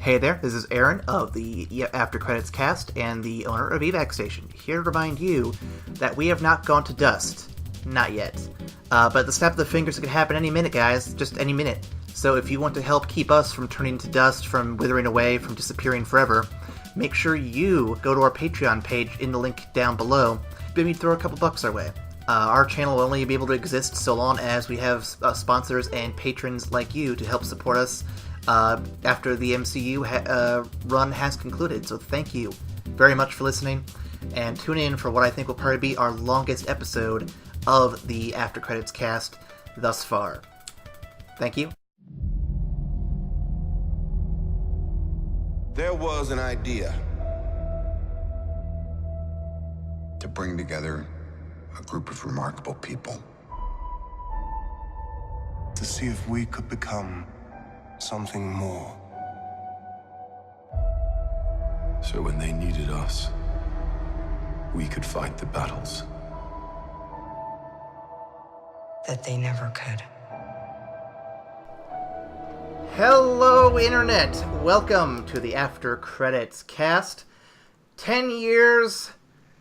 Hey there, this is Erin of the After Credits cast and the owner of Evac Station, here to remind you that we have not gone to dust. Not yet. But the snap of the fingers, it could happen any minute, guys. Just any minute. So if you want to help keep us from turning to dust, from withering away, from disappearing forever, make sure you go to our Patreon page in the link down below. Maybe throw a couple bucks our way. Our channel will only be able to exist so long as we have sponsors and patrons like you to help support us after the MCU run has concluded. So thank you very much for listening, and tune in for what I think will probably be our longest episode of the After Credits cast thus far. Thank you. There was an idea to bring together a group of remarkable people. To see if we could become something more. So when they needed us, we could fight the battles that they never could. Hello, Internet! Welcome to the After Credits cast. 10 years,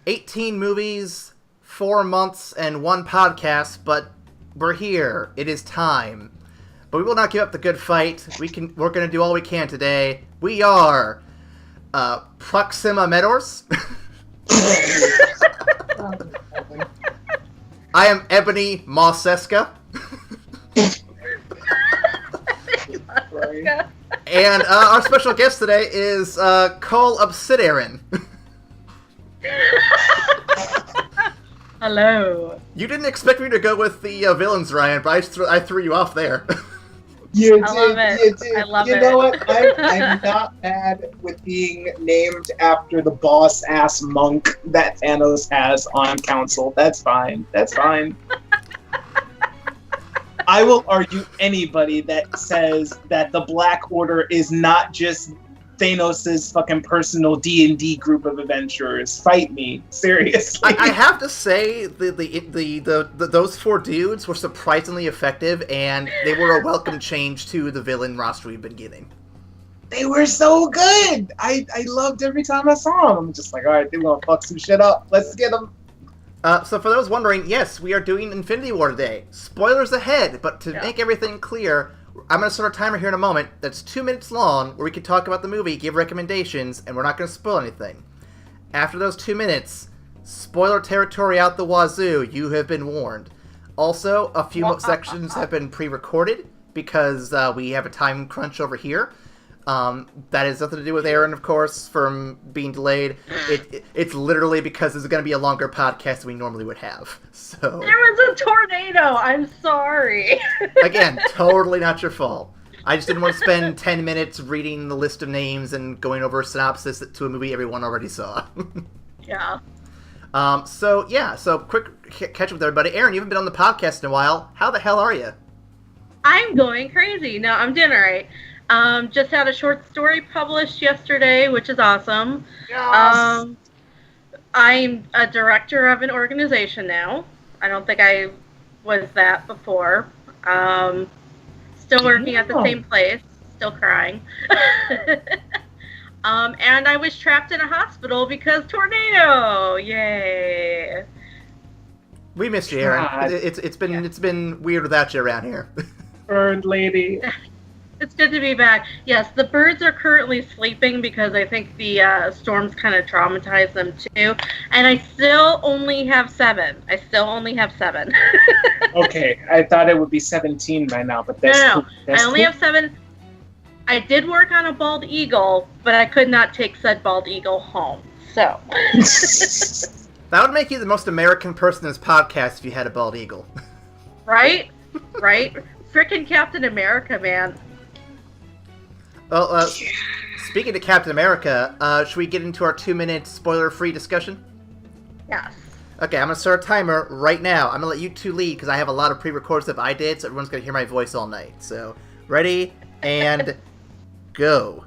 18 movies, 4 months, and 1 podcast, but we're here. It is time. But we will not give up the good fight. We're going to do all we can today. We are Proxima Medors. I am Ebony Mosseska. And our special guest today is Cole Obsidian. Hello. You didn't expect me to go with the villains, Ryan, but I threw you off there. You I did, love it. you did. I love you it. know what? I'm not mad with being named after the boss-ass monk that Thanos has on Council. That's fine. That's fine. I will argue anybody that says that the Black Order is not just Thanos' fucking personal D&D group of adventurers. Fight me. Seriously. I have to say, those 4 dudes were surprisingly effective, and they were a welcome change to the villain roster we've been getting. They were so good! I loved every time I saw them. I'm just like, alright, they're gonna fuck some shit up. Let's get them. So for those wondering, yes, we are doing Infinity War today. Spoilers ahead, but to make everything clear, I'm going to start a timer here in a moment that's 2 minutes long, where we can talk about the movie, give recommendations, and we're not going to spoil anything. After those 2 minutes, spoiler territory out the wazoo, you have been warned. Also, a few sections have been pre-recorded, because we have a time crunch over here. That has nothing to do with Erin, of course, from being delayed. It's literally because this is going to be a longer podcast than we normally would have. So There was a tornado! I'm sorry. Again, totally not your fault. I just didn't want to spend 10 minutes reading the list of names and going over a synopsis to a movie everyone already saw. Yeah. So quick catch up with everybody. Erin, you haven't been on the podcast in a while. How the hell are you? I'm going crazy. No, I'm doing alright. Just had a short story published yesterday, which is awesome. Yes. I'm a director of an organization now. I don't think I was that before. Still working at the same place. Still crying. And I was trapped in a hospital because tornado! Yay! We missed you, Erin. It's been weird without you around here. Bird lady. It's good to be back. Yes, the birds are currently sleeping because I think the storms kind of traumatized them too. And I still only have 7. Okay, I thought it would be 17 by now, but that's No. cool. That's I only cool. have 7. I did work on a bald eagle, but I could not take said bald eagle home. So. That would make you the most American person in this podcast if you had a bald eagle. Right? Frickin' Captain America, man. Well, speaking of Captain America, should we get into our 2-minute spoiler-free discussion? Yes. Okay, I'm going to start a timer right now. I'm going to let you 2 lead, because I have a lot of pre-recorded stuff I did, so everyone's going to hear my voice all night. So, ready, and go.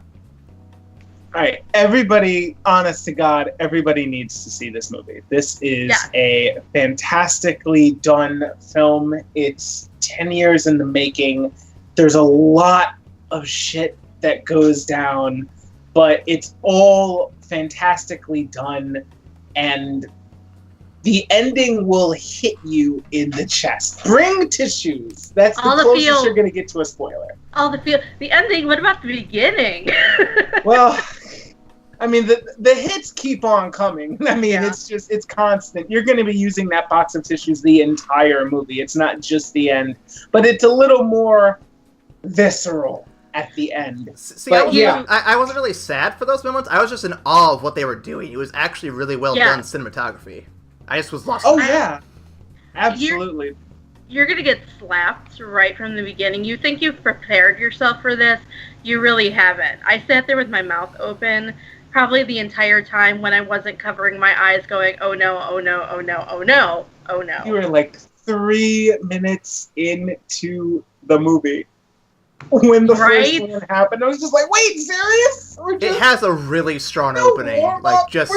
Alright, everybody, honest to God, everybody needs to see this movie. This is a fantastically done film. It's 10 years in the making. There's a lot of shit that goes down, but it's all fantastically done, and the ending will hit you in the chest. Bring tissues. That's the closest you're going to get to a spoiler. The ending. What about the beginning? Well, I mean, the hits keep on coming. I mean, it's constant. You're going to be using that box of tissues the entire movie. It's not just the end, but it's a little more visceral at the end. See, I wasn't really sad for those moments. I was just in awe of what they were doing. It was actually really well done cinematography. I just was lost. Oh, yeah. Absolutely. You're going to get slapped right from the beginning. You think you've prepared yourself for this. You really haven't. I sat there with my mouth open probably the entire time when I wasn't covering my eyes going, oh no, oh no, oh no, oh no, oh no. You were like 3 minutes into the movie when the first one happened. I was just like, wait, serious? It has a really strong opening. Like, it's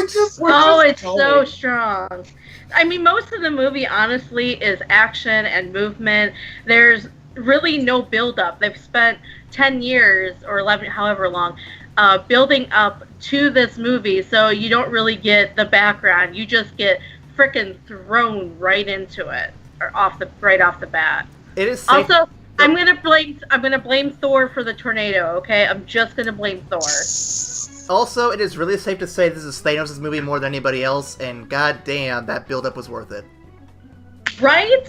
so strong. I mean, most of the movie, honestly, is action and movement. There's really no build-up. They've spent 10 years or 11, however long, building up to this movie, so you don't really get the background. You just get frickin' thrown right into it, or right off the bat. It is safe. Also, I'm gonna blame Thor for the tornado. Okay, I'm just gonna blame Thor. Also, it is really safe to say this is Thanos' movie more than anybody else, and goddamn, that build-up was worth it. Right?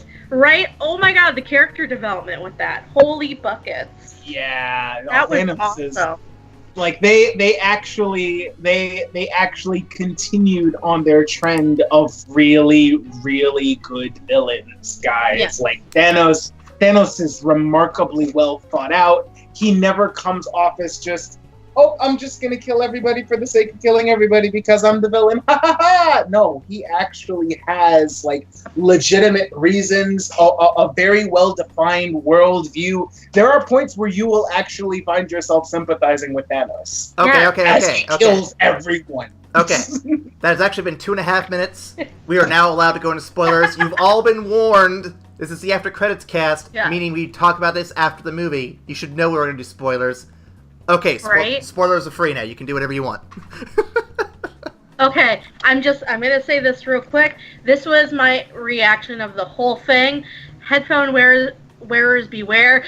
Oh my god, the character development with that. Holy buckets. Yeah, that was awesome. Like they actually continued on their trend of really, really good villains, guys. Yeah. Like Thanos is remarkably well thought out. He never comes off as just, oh, I'm just going to kill everybody for the sake of killing everybody because I'm the villain. Ha ha ha! No, he actually has, like, legitimate reasons, a very well-defined worldview. There are points where you will actually find yourself sympathizing with Thanos. Okay. He kills everyone. Okay. That has actually been 2.5 minutes. We are now allowed to go into spoilers. You've all been warned. This is the After Credits cast, meaning we talk about this after the movie. You should know we're going to do spoilers. Okay, spoilers are free now. You can do whatever you want. Okay, I'm gonna say this real quick. This was my reaction of the whole thing. Headphone wearers beware.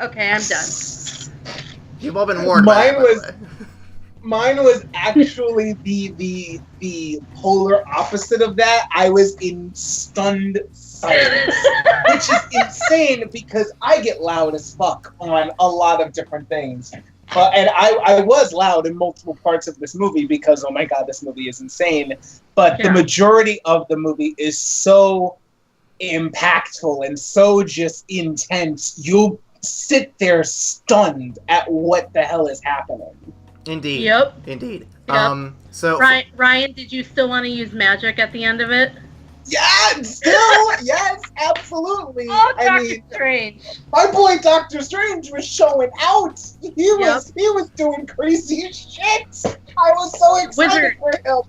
Okay, I'm done. You've all been warned. Mine was actually the polar opposite of that. I was in stunned silence, which is insane because I get loud as fuck on a lot of different things. And I was loud in multiple parts of this movie because, oh my god, this movie is insane. But the majority of the movie is so impactful and so just intense. You'll sit there stunned at what the hell is happening. Indeed. Yep. Indeed. Yep. So Ryan, did you still want to use magic at the end of it? Yeah, still, yes, absolutely. Oh, Doctor Strange. My boy Doctor Strange was showing out. He was doing crazy shit. I was so excited for him.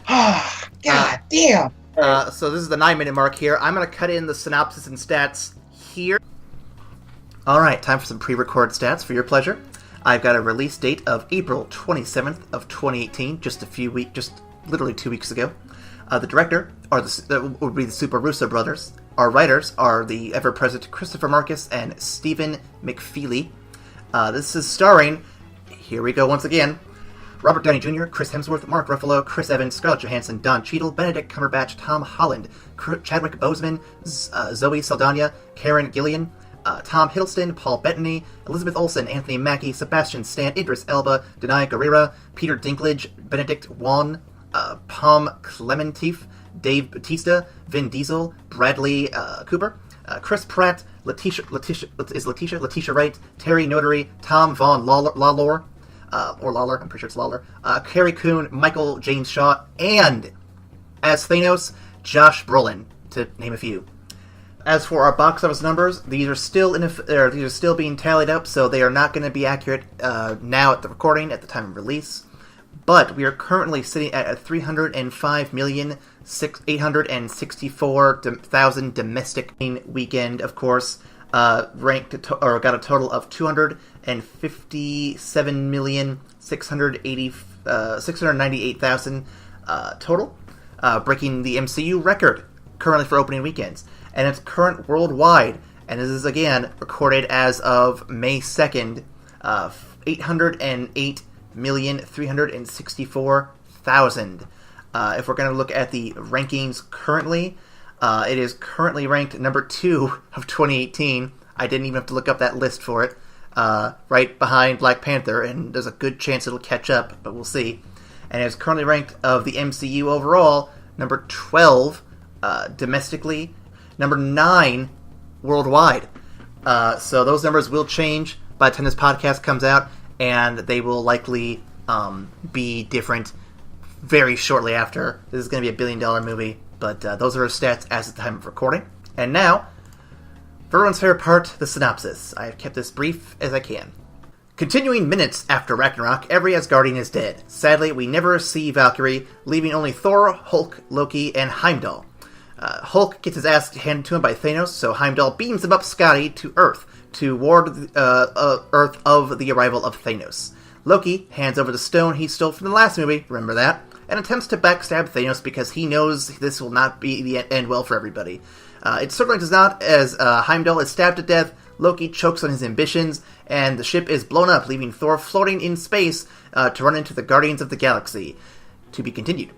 God damn. So this is the 9-minute mark here. I'm going to cut in the synopsis and stats here. All right, time for some pre-recorded stats for your pleasure. I've got a release date of April 27th of 2018, just literally 2 weeks ago. The director would be the Super Russo brothers. Our writers are the ever-present Christopher Marcus and Stephen McFeely. This is starring, here we go once again, Robert Downey Jr., Chris Hemsworth, Mark Ruffalo, Chris Evans, Scarlett Johansson, Don Cheadle, Benedict Cumberbatch, Tom Holland, Chadwick Boseman, Zoe Saldana, Karen Gillian, Tom Hiddleston, Paul Bettany, Elizabeth Olsen, Anthony Mackie, Sebastian Stan, Idris Elba, Denai Guerrera, Peter Dinklage, Benedict Wong, Pom Clementif, Dave Bautista, Vin Diesel, Bradley Cooper, Chris Pratt, Letitia Wright, Terry Notary, Tom Vaughn Lawlor, I'm pretty sure it's Lawlor, Carrie Coon, Michael James Shaw, and as Thanos, Josh Brolin, to name a few. As for our box office numbers, these are still being tallied up, so they are not going to be accurate now at the recording at the time of release. but we are currently sitting at a 305,864,000 domestic weekend, of course, got a total of 257,698,000 total, breaking the MCU record currently for opening weekends. And it's current worldwide, and this is again recorded as of May 2nd, 808,364,000. If we're going to look at the rankings currently, it is currently ranked number 2 of 2018. I didn't even have to look up that list for it. Right behind Black Panther, and there's a good chance it'll catch up, but we'll see. And it's currently ranked of the MCU overall, number 12 domestically, number 9 worldwide. So those numbers will change by the time this podcast comes out, and they will likely be different very shortly after. This is going to be a $1 billion movie, but those are our stats as of the time of recording. And now, for everyone's favorite part, the synopsis. I have kept this brief as I can. Continuing minutes after Ragnarok, every Asgardian is dead. Sadly, we never see Valkyrie, leaving only Thor, Hulk, Loki, and Heimdall. Hulk gets his ass handed to him by Thanos, so Heimdall beams him up Scotty to Earth to ward Earth of the arrival of Thanos. Loki hands over the stone he stole from the last movie, remember that, and attempts to backstab Thanos because he knows this will not be the end well for everybody. It certainly does not, as Heimdall is stabbed to death, Loki chokes on his ambitions, and the ship is blown up, leaving Thor floating in space to run into the Guardians of the Galaxy. To be continued.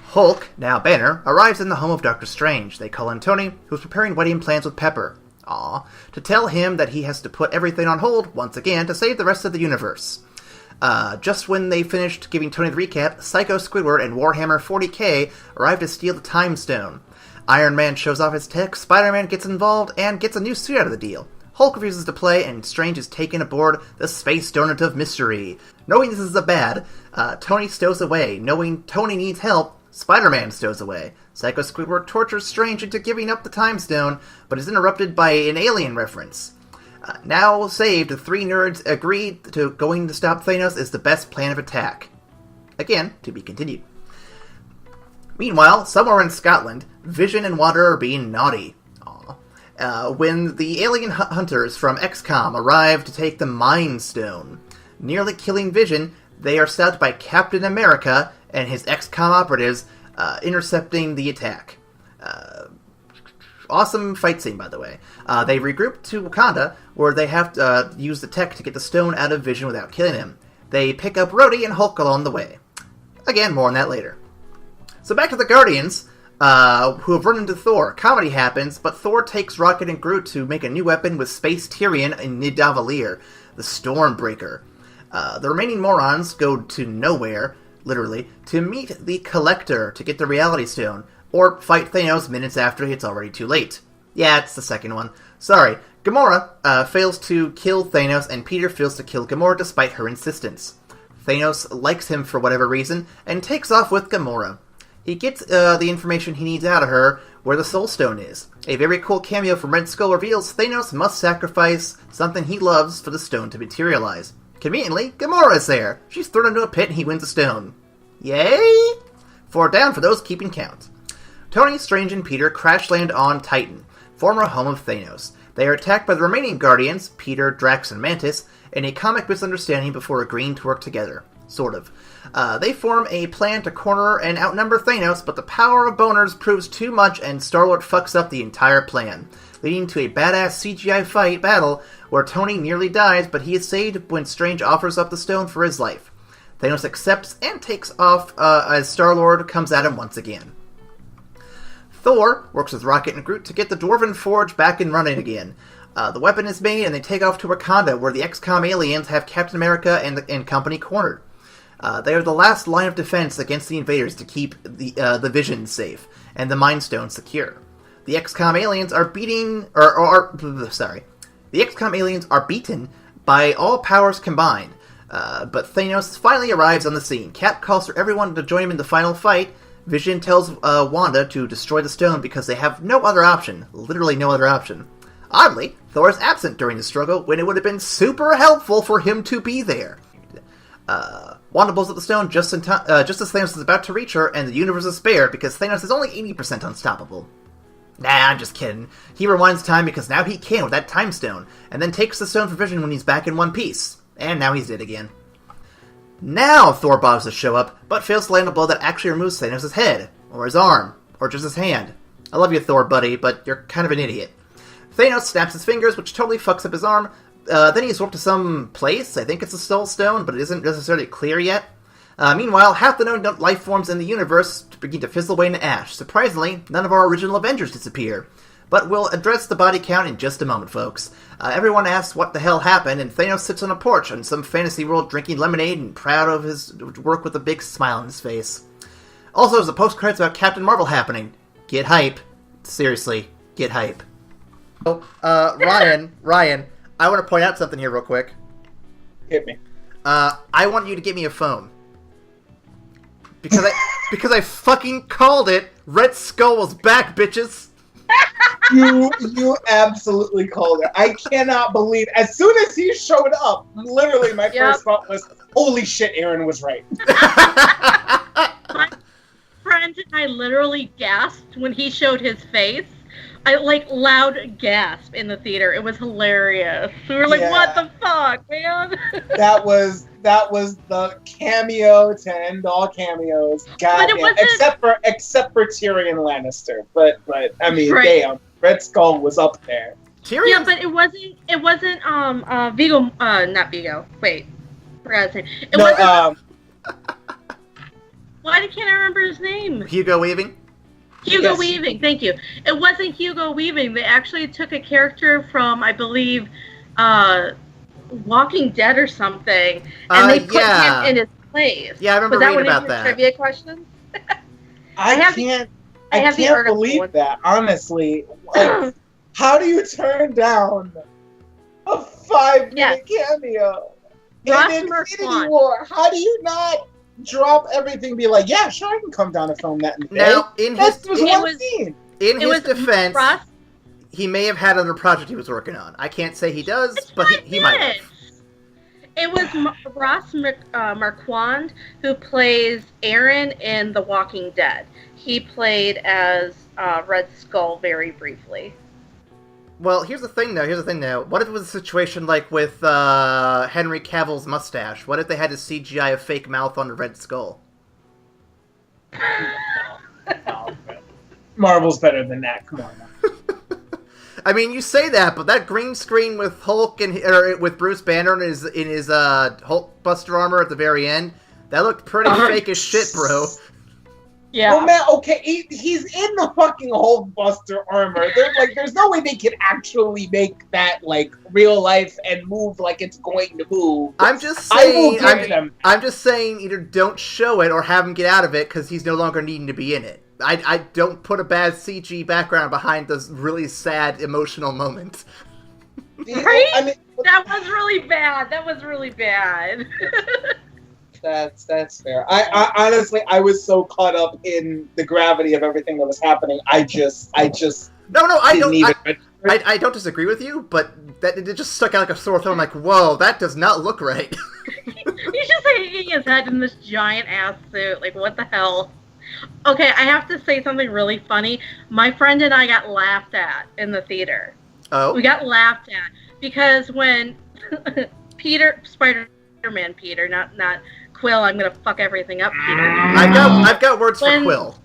Hulk, now Banner, arrives in the home of Doctor Strange. They call in Tony, who's preparing wedding plans with Pepper. To tell him that he has to put everything on hold, once again, to save the rest of the universe. Just when they finished giving Tony the recap, Psycho Squidward and Warhammer 40k arrive to steal the Time Stone. Iron Man shows off his tech, Spider-Man gets involved, and gets a new suit out of the deal. Hulk refuses to play, and Strange is taken aboard the Space Donut of Mystery. Knowing this is a bad, Tony stows away. Knowing Tony needs help, Spider-Man stows away. Psycho Squidward tortures Strange into giving up the Time Stone, but is interrupted by an alien reference. Now saved, the three nerds agree to going to stop Thanos is the best plan of attack. Again, to be continued. Meanwhile, somewhere in Scotland, Vision and Wander are being naughty. When the alien hunters from XCOM arrive to take the Mind Stone, nearly killing Vision, they are stopped by Captain America and his XCOM operatives intercepting the attack. Awesome fight scene, by the way. They regroup to Wakanda, where they have to use the tech to get the stone out of Vision without killing him. They pick up Rhodey and Hulk along the way. Again, more on that later. So back to the Guardians, who have run into Thor. Comedy happens, but Thor takes Rocket and Groot to make a new weapon with Space Tyrion and Nidavellir, the Stormbreaker. The remaining morons go to nowhere, literally, to meet the Collector to get the Reality Stone, or fight Thanos minutes after it's already too late. Yeah, it's the second one. Sorry. Gamora fails to kill Thanos, and Peter fails to kill Gamora despite her insistence. Thanos likes him for whatever reason, and takes off with Gamora. He gets the information he needs out of her, where the Soul Stone is. A very cool cameo from Red Skull reveals Thanos must sacrifice something he loves for the stone to materialize. Conveniently, Gamora is there. She's thrown into a pit and he wins the stone. Yay! 4 down for those keeping count. Tony, Strange, and Peter crash land on Titan, former home of Thanos. They are attacked by the remaining Guardians, Peter, Drax, and Mantis, in a comic misunderstanding before agreeing to work together. Sort of. They form a plan to corner and outnumber Thanos, but the power of boners proves too much and Star-Lord fucks up the entire plan, leading to a badass CGI battle where Tony nearly dies, but he is saved when Strange offers up the stone for his life. Thanos accepts and takes off as Star-Lord comes at him once again. Thor works with Rocket and Groot to get the Dwarven Forge back and running again. The weapon is made and they take off to Wakanda, where the XCOM aliens have Captain America and company cornered. They are the last line of defense against the invaders to keep the Vision safe and the Mind Stone secure. The XCOM aliens are beaten by all powers combined. But Thanos finally arrives on the scene. Cap calls for everyone to join him in the final fight. Vision tells Wanda to destroy the stone because they have no other option. Literally no other option. Oddly, Thor is absent during the struggle when it would have been super helpful for him to be there. Wanda blows up the stone just as Thanos is about to reach her, and the universe is spared because Thanos is only 80% unstoppable. Nah, I'm just kidding. He rewinds time because now he can with that time stone, and then takes the stone for Vision when he's back in one piece. And now he's dead again. Now Thor bothers to show up, but fails to land a blow that actually removes Thanos' head, or his arm, or just his hand. I love you, Thor, buddy, but you're kind of an idiot. Thanos snaps his fingers, which totally fucks up his arm. Then he's warped to some place. I think it's a Soul Stone, but it isn't necessarily clear yet. Meanwhile, half the known life forms in the universe begin to fizzle away into ash. Surprisingly, none of our original Avengers disappear. But we'll address the body count in just a moment, folks. Everyone asks what the hell happened, and Thanos sits on a porch in some fantasy world drinking lemonade and proud of his work with a big smile on his face. Also, there's a post-credits about Captain Marvel happening. Get hype. Seriously, get hype. So, Ryan, I want to point out something here real quick. Hit me. I want you to get me a phone. Because I fucking called it. Red Skull was back, bitches. You absolutely called it. I cannot believe. As soon as he showed up, literally my first thought was, "Holy shit, Erin was right." My friend and I literally gasped when he showed his face. I loud gasp in the theater. It was hilarious. We were like, "What the fuck, man?" That was the cameo to end all cameos. God damn. Except for Tyrion Lannister. But I mean, damn, Red Skull was up there. Tyrion? Yeah, but it wasn't Vigo. Not Vigo. Wait, forgot his name. It wasn't. Why can't I remember his name? Hugo Weaving. Hugo Weaving, thank you. It wasn't Hugo Weaving. They actually took a character from, I believe, Walking Dead or something, and they put him in his place. Yeah, I remember reading about that. Trivia question? I can't believe that, honestly. Like, how do you turn down a 5-minute cameo in Infinity War? How do you not drop everything and be like, yeah, sure, I can come down and film that in the day? Now, in his defense, Ross, he may have had another project he was working on. I can't say he does, but he might have. It was Ross Marquand who plays Erin in The Walking Dead. He played as Red Skull very briefly. Well, here's the thing, though. What if it was a situation like with Henry Cavill's mustache? What if they had to CGI a fake mouth on the Red Skull? No. Marvel's better than that. Come on now. I mean, you say that, but that green screen with Hulk with Bruce Banner in his Hulkbuster armor at the very end, that looked pretty fake as shit, bro. Yeah. Well, man, okay, he's in the fucking Hulkbuster armor. There's no way they can actually make that real life and move like it's going to move. I'm just saying, either don't show it or have him get out of it because he's no longer needing to be in it. I don't put a bad CG background behind this really sad, emotional moment. Right? I mean, that was really bad. That's fair. I honestly, I was so caught up in the gravity of everything that was happening. I don't disagree with you, but it just stuck out like a sore thumb. I'm like, whoa, that does not look right. He's just hanging his head in this giant ass suit. Like, what the hell? Okay, I have to say something really funny. My friend and I got laughed at in the theater. Oh? We got laughed at because when Spider-Man Peter, not Quill, I'm gonna fuck everything up, Peter. I've got words for Quill.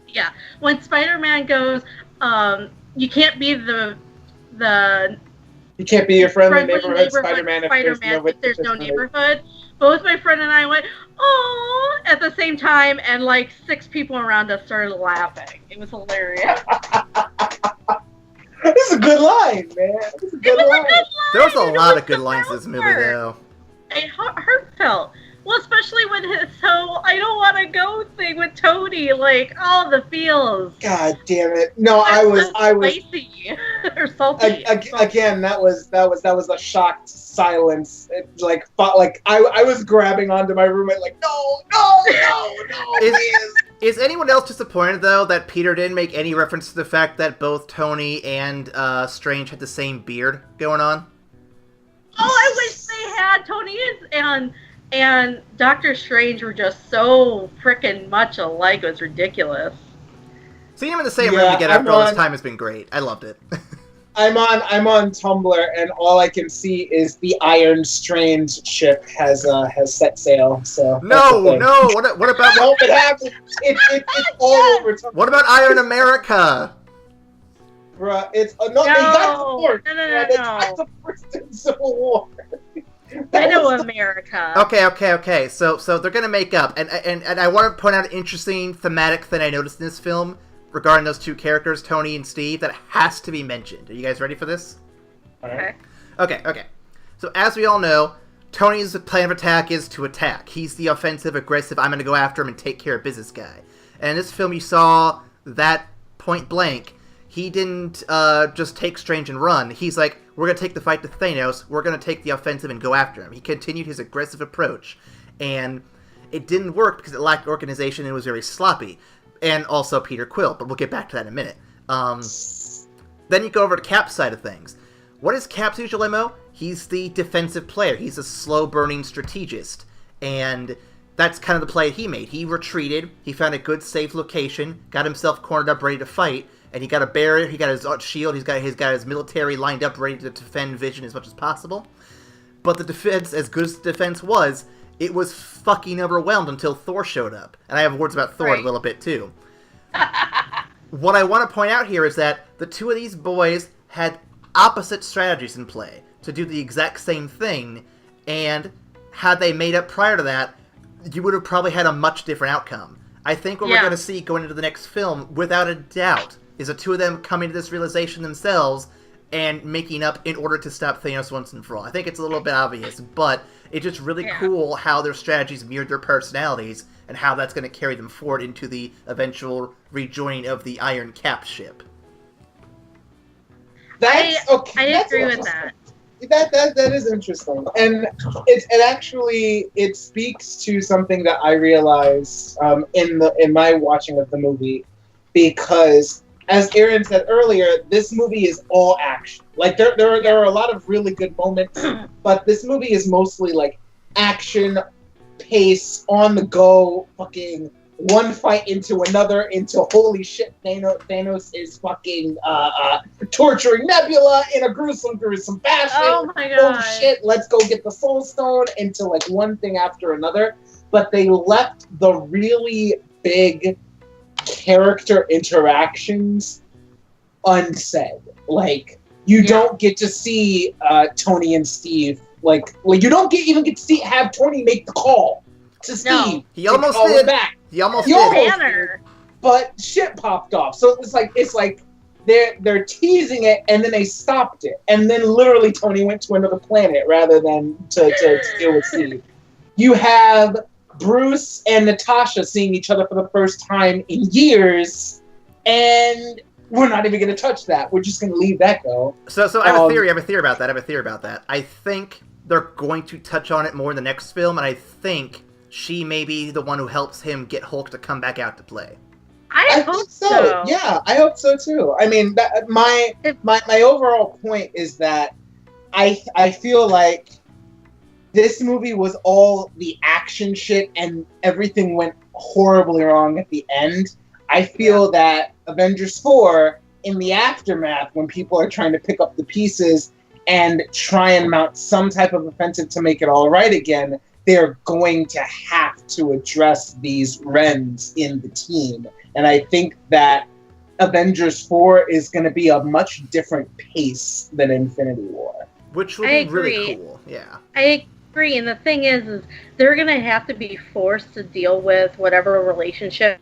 Yeah, when Spider-Man goes, you can't be the you can't be your friendly neighborhood Spider-Man if there's no neighborhood. Both my friend and I went, oh, at the same time, and 6 people around us started laughing. It was hilarious. This is a good line, man. This is a good line. There was a lot of good lines in this movie, though. It heartfelt. Well, especially when his whole "I don't want to go" thing with Tony, all the feels. God damn it! No, I was spicy or salty. Again, that was a shocked silence. I was grabbing onto my roommate no, please. Is anyone else disappointed though that Peter didn't make any reference to the fact that both Tony and Strange had the same beard going on? Oh, I wish they bad. Tony and Doctor Strange were just so freaking much alike. It was ridiculous. Seeing him in the same room together after all this time has been great. I loved it. I'm on Tumblr, and all I can see is the Iron Strange ship has set sail. So no. What about? Nope, it happened. It's all over Tumblr. What about Iron America? Bruh, it's no. They got divorced. No. They got divorced in Civil War. I know America. Okay. So they're gonna make up, and I want to point out an interesting thematic thing I noticed in this film regarding those two characters, Tony and Steve, that has to be mentioned. Are you guys ready for this? Okay. Okay. So as we all know, Tony's plan of attack is to attack. He's the offensive, aggressive, I'm gonna go after him and take care of business guy. And in this film, you saw that point blank. He didn't just take Strange and run. He's like, we're going to take the fight to Thanos. We're going to take the offensive and go after him. He continued his aggressive approach. And it didn't work because it lacked organization and was very sloppy. And also Peter Quill, but we'll get back to that in a minute. Then you go over to Cap's side of things. What is Cap's usual MO? He's the defensive player. He's a slow-burning strategist. And that's kind of the play he made. He retreated. He found a good, safe location, got himself cornered up, ready to fight. And he got a barrier, he got his shield, he's got his military lined up, ready to defend Vision as much as possible. But the defense, as good as the defense was, it was fucking overwhelmed until Thor showed up. And I have words about Thor a little bit, too. What I want to point out here is that the two of these boys had opposite strategies in play to do the exact same thing, and had they made up prior to that, you would have probably had a much different outcome. I think what we're going to see going into the next film, without a doubt, is the two of them coming to this realization themselves and making up in order to stop Thanos once and for all. I think it's a little bit obvious, but it's just really cool how their strategies mirrored their personalities and how that's going to carry them forward into the eventual rejoining of the Iron Cap ship. That's okay. I agree with that. That is interesting, and it speaks to something that I realized in my watching of the movie, because as Erin said earlier, this movie is all action. Like there are a lot of really good moments, but this movie is mostly like action, pace, on the go, fucking one fight into another, into holy shit, Thanos is fucking torturing Nebula in a gruesome fashion. Oh my god. Holy shit, let's go get the Soul Stone, into like one thing after another. But they left the really big character interactions unsaid. Like, you don't get to see Tony and Steve. Like you don't even get to have Tony make the call to Steve. No. He almost did. Back. He almost did. But shit popped off. So it's like they're teasing it, and then they stopped it, and then literally Tony went to another planet rather than to deal with Steve. You have Bruce and Natasha seeing each other for the first time in years, and we're not even going to touch that. We're just going to leave that go. So I have a theory. I have a theory about that. I think they're going to touch on it more in the next film, and I think she may be the one who helps him get Hulk to come back out to play. I hope so. Yeah, I hope so too. I mean, my overall point is that I feel like this movie was all the action shit and everything went horribly wrong at the end. I feel that Avengers 4, in the aftermath, when people are trying to pick up the pieces and try and mount some type of offensive to make it all right again, they're going to have to address these rents in the team. And I think that Avengers 4 is going to be a much different pace than Infinity War. Which will be really cool, yeah. I agree, and the thing is they're going to have to be forced to deal with whatever relationship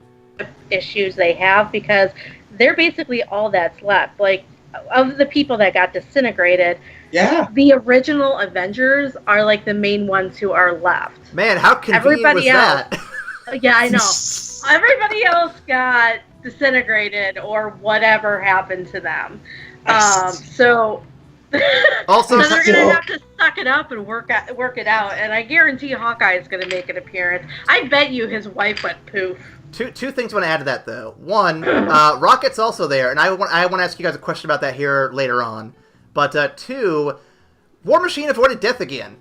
issues they have, because they're basically all that's left. Like, of the people that got disintegrated, the original Avengers are like the main ones who are left. Man, how convenient was that? Yeah, I know. Everybody else got disintegrated or whatever happened to them. So also, they're going to have to suck it up and work it out. And I guarantee Hawkeye is going to make an appearance. I bet you his wife went poof. Two things I want to add to that, though. One, Rocket's also there, and I want to ask you guys a question about that here later on. But two, War Machine avoided death again.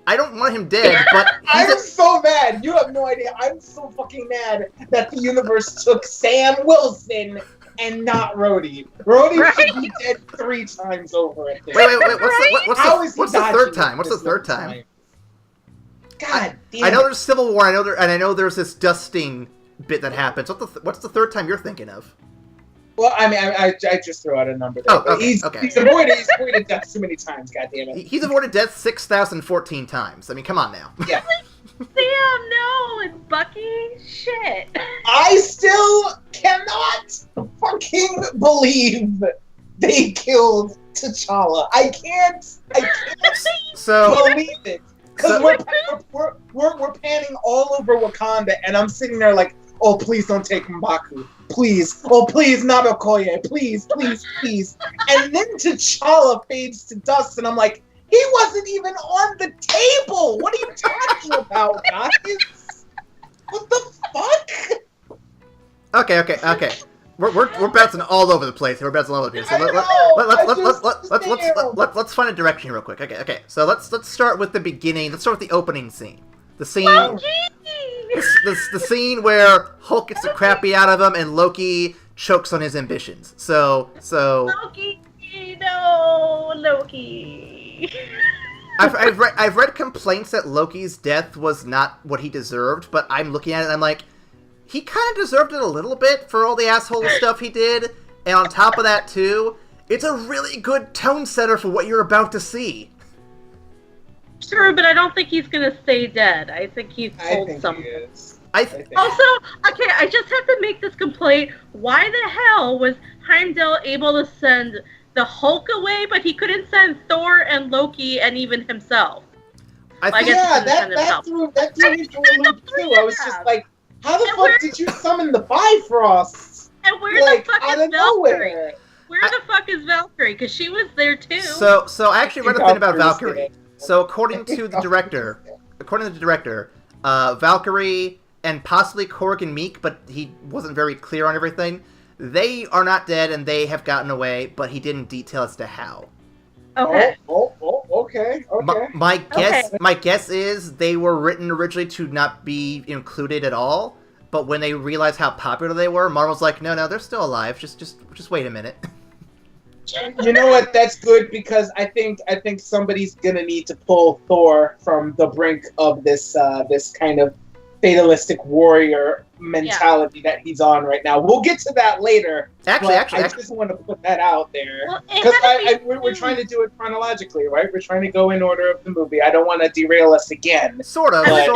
I don't want him dead, but I'm so mad. You have no idea. I'm so fucking mad that the universe took Sam Wilson and not Rhodey. Rhodey should be dead 3 times over at this. Wait. What's the third time? What's the third time? time? God damn. I know there's Civil War. I know there's this dusting bit that happens. What's the third time you're thinking of? Well, I mean, I just threw out a number there. Oh, okay, he's avoided death too many times, goddammit. He's avoided death 6,014 times. I mean, come on now. Yeah. Sam, no, and Bucky, shit. I still cannot fucking believe they killed T'Challa. I can't believe it. Because we're panning all over Wakanda, and I'm sitting there like, oh, please don't take M'Baku. Please. Oh, please, not Okoye. Please. And then T'Challa fades to dust, and I'm like, he wasn't even on the table! What are you talking about, guys? What the fuck? Okay. We're bouncing all over the place. So let's find a direction here real quick. Okay. So let's start with the beginning. Let's start with the opening scene. The scene. The scene where Hulk gets the crap beat out of him and Loki chokes on his ambitions. So Loki, no, Loki. I've read complaints that Loki's death was not what he deserved, but I'm looking at it and I'm like, he kind of deserved it a little bit for all the asshole stuff he did, and on top of that too, it's a really good tone setter for what you're about to see. Sure, but I don't think he's gonna stay dead. I think he's told something. He is. Also, okay, I just have to make this complaint. Why the hell was Heimdall able to send the Hulk away, but he couldn't send Thor and Loki and even himself? That threw me for a loop too. I was just like, how the fuck did you summon the Bifrost? And where the fuck is Valkyrie? Where the fuck is Valkyrie? Because she was there too. So I actually read a thing about Valkyrie. So according to the director, Valkyrie and possibly Korg and Meek, but he wasn't very clear on everything. They are not dead and they have gotten away, but he didn't detail as to how. Okay. Okay. My guess is they were written originally to not be included at all, but when they realized how popular they were, Marvel's like, no, they're still alive. Just wait a minute. You know what? That's good because I think somebody's gonna need to pull Thor from the brink of this kind of fatalistic warrior mentality that he's on right now. We'll get to that later. Actually, I just want to put that out there because we're trying to do it chronologically, right? We're trying to go in order of the movie. I don't want to derail us again. Sort of. I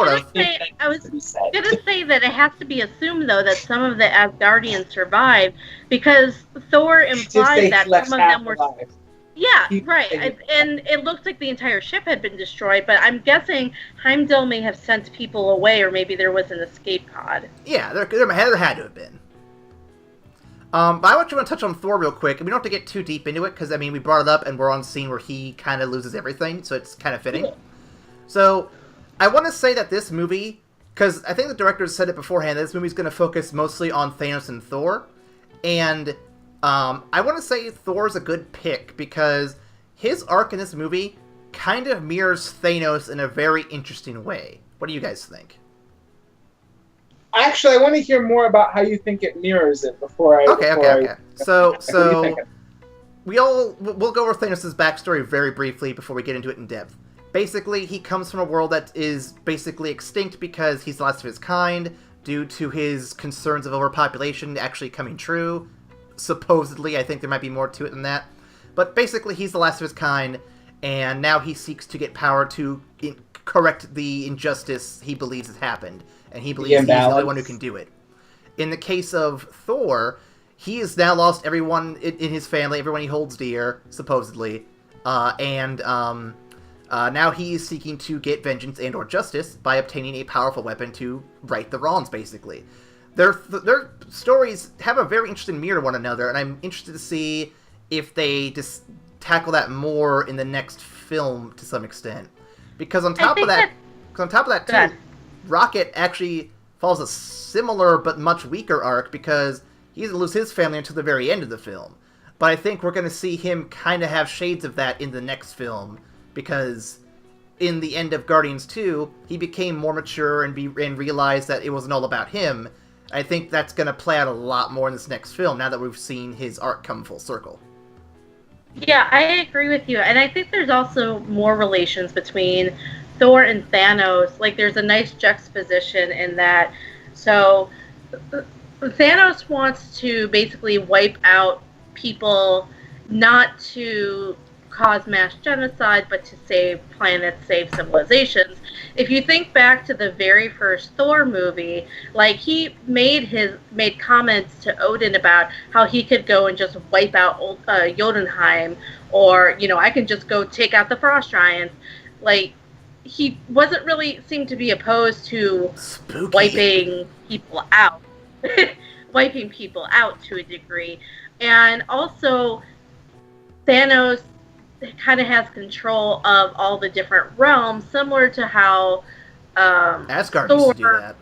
was gonna say that it has to be assumed though that some of the Asgardians survived because Thor implied that some of them were. Alive. Yeah, right. And it looks like the entire ship had been destroyed, but I'm guessing Heimdall may have sent people away, or maybe there was an escape pod. Yeah, there had to have been. But I want to touch on Thor real quick, and we don't have to get too deep into it, because, I mean, we brought it up, and we're on a scene where he kind of loses everything, so it's kind of fitting. So, I want to say that this movie, because I think the director said it beforehand, that this movie's going to focus mostly on Thanos and Thor, and I want to say Thor's a good pick because his arc in this movie kind of mirrors Thanos in a very interesting way. What do you guys think? Actually, I want to hear more about how you think it mirrors it before I... Okay. So we'll go over Thanos' backstory very briefly before we get into it in depth. Basically, he comes from a world that is basically extinct because he's the last of his kind due to his concerns of overpopulation actually coming true. Supposedly, I think there might be more to it than that. But basically, he's the last of his kind, and now he seeks to get power to correct the injustice he believes has happened. And he believes he's the only one who can do it. In the case of Thor, he has now lost everyone in his family, everyone he holds dear, supposedly. Now he is seeking to get vengeance and or justice by obtaining a powerful weapon to right the wrongs, basically. Their stories have a very interesting mirror to one another, and I'm interested to see if they just tackle that more in the next film to some extent. Because on top of that too, Rocket actually follows a similar but much weaker arc because he doesn't lose his family until the very end of the film. But I think we're going to see him kind of have shades of that in the next film because in the end of Guardians 2, he became more mature and realized that it wasn't all about him. I think that's going to play out a lot more in this next film, now that we've seen his arc come full circle. Yeah, I agree with you. And I think there's also more relations between Thor and Thanos. Like, there's a nice juxtaposition in that. So, Thanos wants to basically wipe out people, not to cause mass genocide, but to save planets, save civilizations. If you think back to the very first Thor movie, like, he made comments to Odin about how he could go and just wipe out Jotunheim, or, you know, I can just go take out the Frost Giants. Like, he wasn't really seemed to be opposed to Spooky. wiping people out. Wiping people out to a degree. And also, Thanos kind of has control of all the different realms, similar to how Asgard used to do that.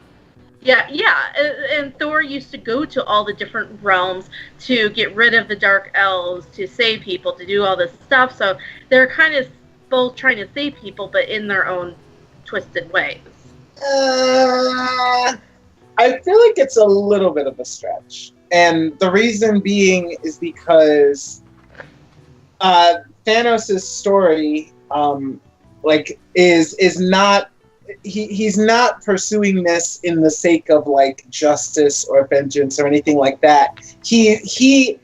Yeah, and Thor used to go to all the different realms to get rid of the Dark Elves, to save people, to do all this stuff. So they're kind of both trying to save people, but in their own twisted ways. I feel like it's a little bit of a stretch. And the reason being is because Thanos' story is not he's not pursuing this in the sake of like justice or vengeance or anything like that. He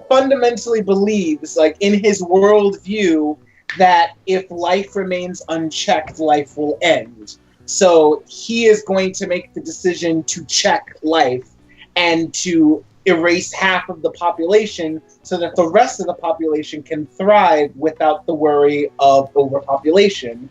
fundamentally believes, like, in his worldview, that if life remains unchecked, life will end. So he is going to make the decision to check life and to erase half of the population so that the rest of the population can thrive without the worry of overpopulation.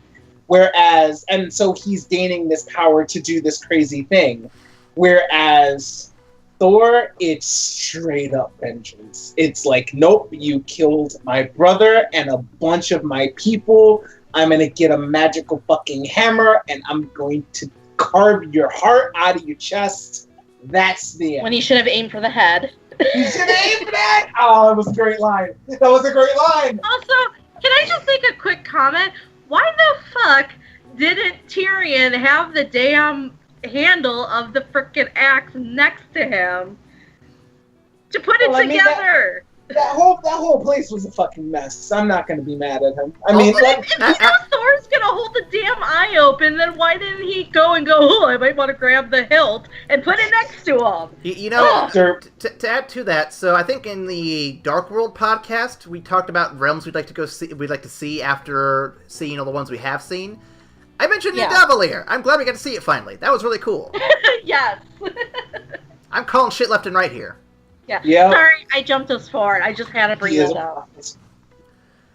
Whereas, and so he's gaining this power to do this crazy thing. Whereas Thor, it's straight up vengeance. It's like, nope, you killed my brother and a bunch of my people. I'm going to get a magical fucking hammer and I'm going to carve your heart out of your chest. That's the end. When he should have aimed for the head. You should have aimed for that? Oh, that was a great line. That was a great line. Also, can I just make a quick comment? Why the fuck didn't Tyrion have the damn handle of the frickin' axe next to him to put it together? That whole place was a fucking mess. I'm not going to be mad at him. I mean, if you know Thor's going to hold the damn eye open, then why didn't he go and go, oh, I might want to grab the hilt and put it next to him? You know, to add to that, so I think in the Dark World podcast, we talked about realms we'd like to see after seeing all the ones we have seen. I mentioned Nidavellir. I'm glad we got to see it finally. That was really cool. Yes. I'm calling shit left and right here. Yeah. Sorry, I jumped us forward. I just had to bring that up.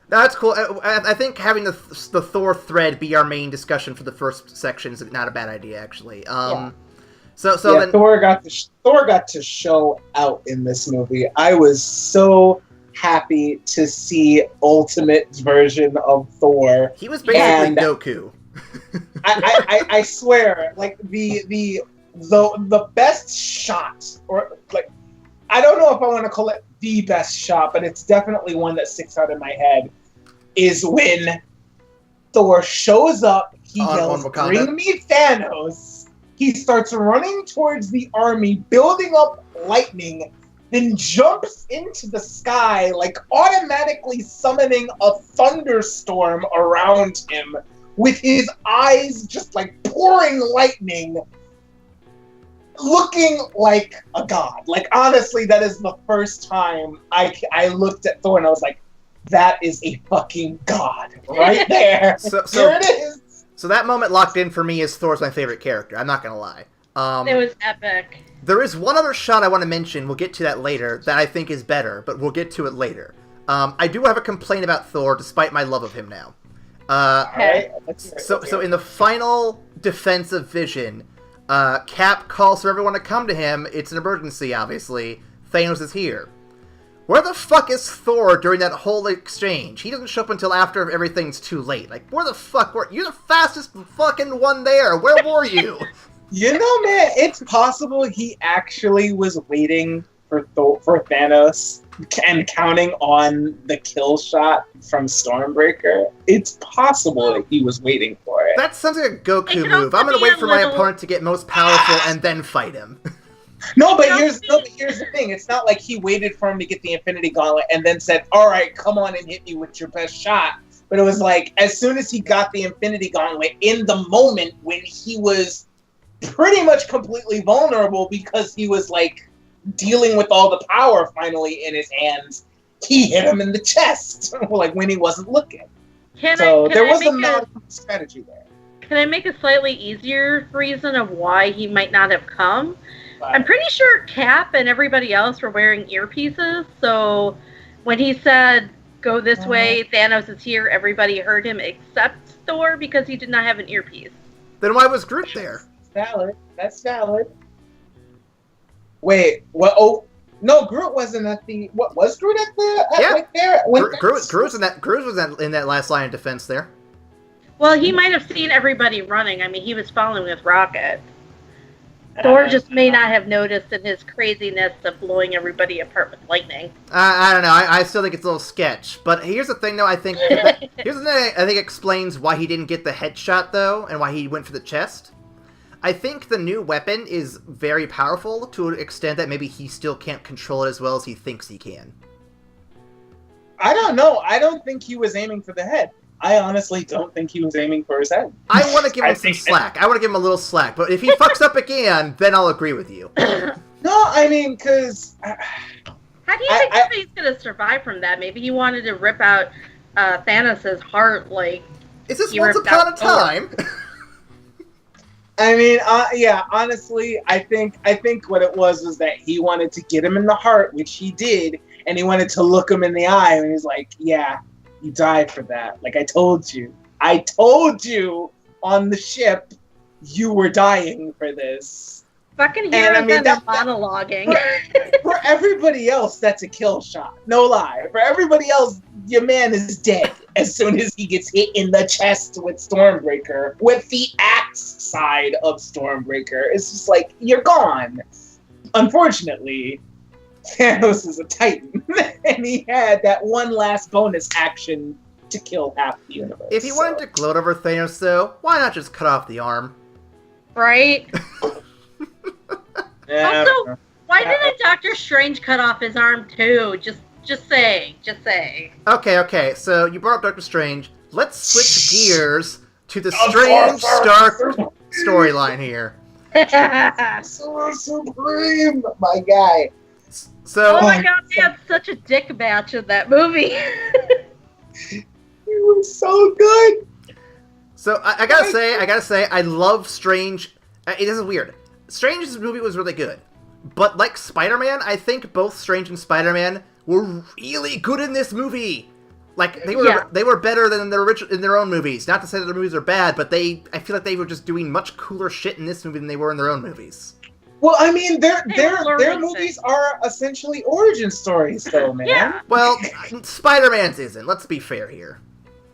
No, that's cool. I think having the Thor thread be our main discussion for the first section is not a bad idea, actually. Then Thor got to show out in this movie. I was so happy to see Ultimate's version of Thor. He was basically Goku. I swear, like the best shot, or like, I don't know if I want to call it the best shot, but it's definitely one that sticks out in my head, is when Thor shows up, he yells, "Bring me Thanos!" He starts running towards the army, building up lightning, then jumps into the sky, like automatically summoning a thunderstorm around him, with his eyes just like pouring lightning, looking like a god. Like, honestly, that is the first time I looked at Thor and I was like, that is a fucking god right there. So here it is. So that moment locked in for me as Thor's my favorite character. I'm not gonna lie. It was epic. There is one other shot I want to mention. We'll get to that later. That I think is better, but we'll get to it later. I do have a complaint about Thor, despite my love of him now. Alright. So in the final defense of Vision, Cap calls for everyone to come to him. It's an emergency, obviously. Thanos is here. Where the fuck is Thor during that whole exchange? He doesn't show up until after everything's too late. Like, where the fuck were you? You're the fastest fucking one there. Where were you? You know, man, it's possible he actually was waiting for Thanos and counting on the kill shot from Stormbreaker, it's possible that he was waiting for it. That sounds like a Goku can move. also I'm gonna be wait a for my little- opponent to get most powerful and then fight him. No, but here's the thing. It's not like he waited for him to get the Infinity Gauntlet and then said, "All right, come on and hit me with your best shot." But it was like, as soon as he got the Infinity Gauntlet, in the moment when he was pretty much completely vulnerable because he was like dealing with all the power finally in his hands, he hit him in the chest, like when he wasn't looking. There was a strategy there. Can I make a slightly easier reason of why he might not have come? I'm pretty sure Cap and everybody else were wearing earpieces, so when he said, "Go this way, Thanos is here," everybody heard him except Thor because he did not have an earpiece. Then why was Groot there? That's valid. Wait, what? Oh, no, Groot wasn't at the. What was Groot at the? Right there. Groot was in that last line of defense there. Well, he might have seen everybody running. I mean, he was following with Rocket. Thor just may not have noticed in his craziness of blowing everybody apart with lightning. I don't know. I still think it's a little sketch. But here's the thing, though. I think explains why he didn't get the headshot, though, and why he went for the chest. I think the new weapon is very powerful to an extent that maybe he still can't control it as well as he thinks he can. I don't know. I don't think he was aiming for the head. I honestly don't think he was aiming for his head. I want to give him some slack. I want to give him a little slack. But if he fucks up again, then I'll agree with you. No, I mean, because... How do you think he's going to survive from that? Maybe he wanted to rip out Thanos' heart, like... Is this Once Upon a Time? I mean, yeah, honestly, I think what it was that he wanted to get him in the heart, which he did, and he wanted to look him in the eye, and he's like, yeah, you died for that. Like, I told you on the ship you were dying for this. Fucking heroes and monologuing. For everybody else, that's a kill shot. No lie. For everybody else, your man is dead as soon as he gets hit in the chest with Stormbreaker, with the axe side of Stormbreaker. It's just like, you're gone. Unfortunately, Thanos is a titan, and he had that one last bonus action to kill half the universe. If he wanted to gloat over Thanos, though, why not just cut off the arm? Right? Yeah, also, why didn't Doctor Strange cut off his arm too? Just saying. Okay, so you brought up Doctor Strange. Let's switch gears to the Strange Stark storyline here. Sorcerer Supreme, my guy. So, oh my god, they had such a dick match in that movie. He was so good. So I gotta say, I love Strange. This is weird. Strange's movie was really good, but like Spider-Man, I think both Strange and Spider-Man were really good in this movie. Like they were better than in their own movies. Not to say that the movies are bad, but I feel like they were just doing much cooler shit in this movie than they were in their own movies. Well, I mean, their movies are essentially origin stories, though, man. Yeah. Well, Spider-Man's isn't. Let's be fair here.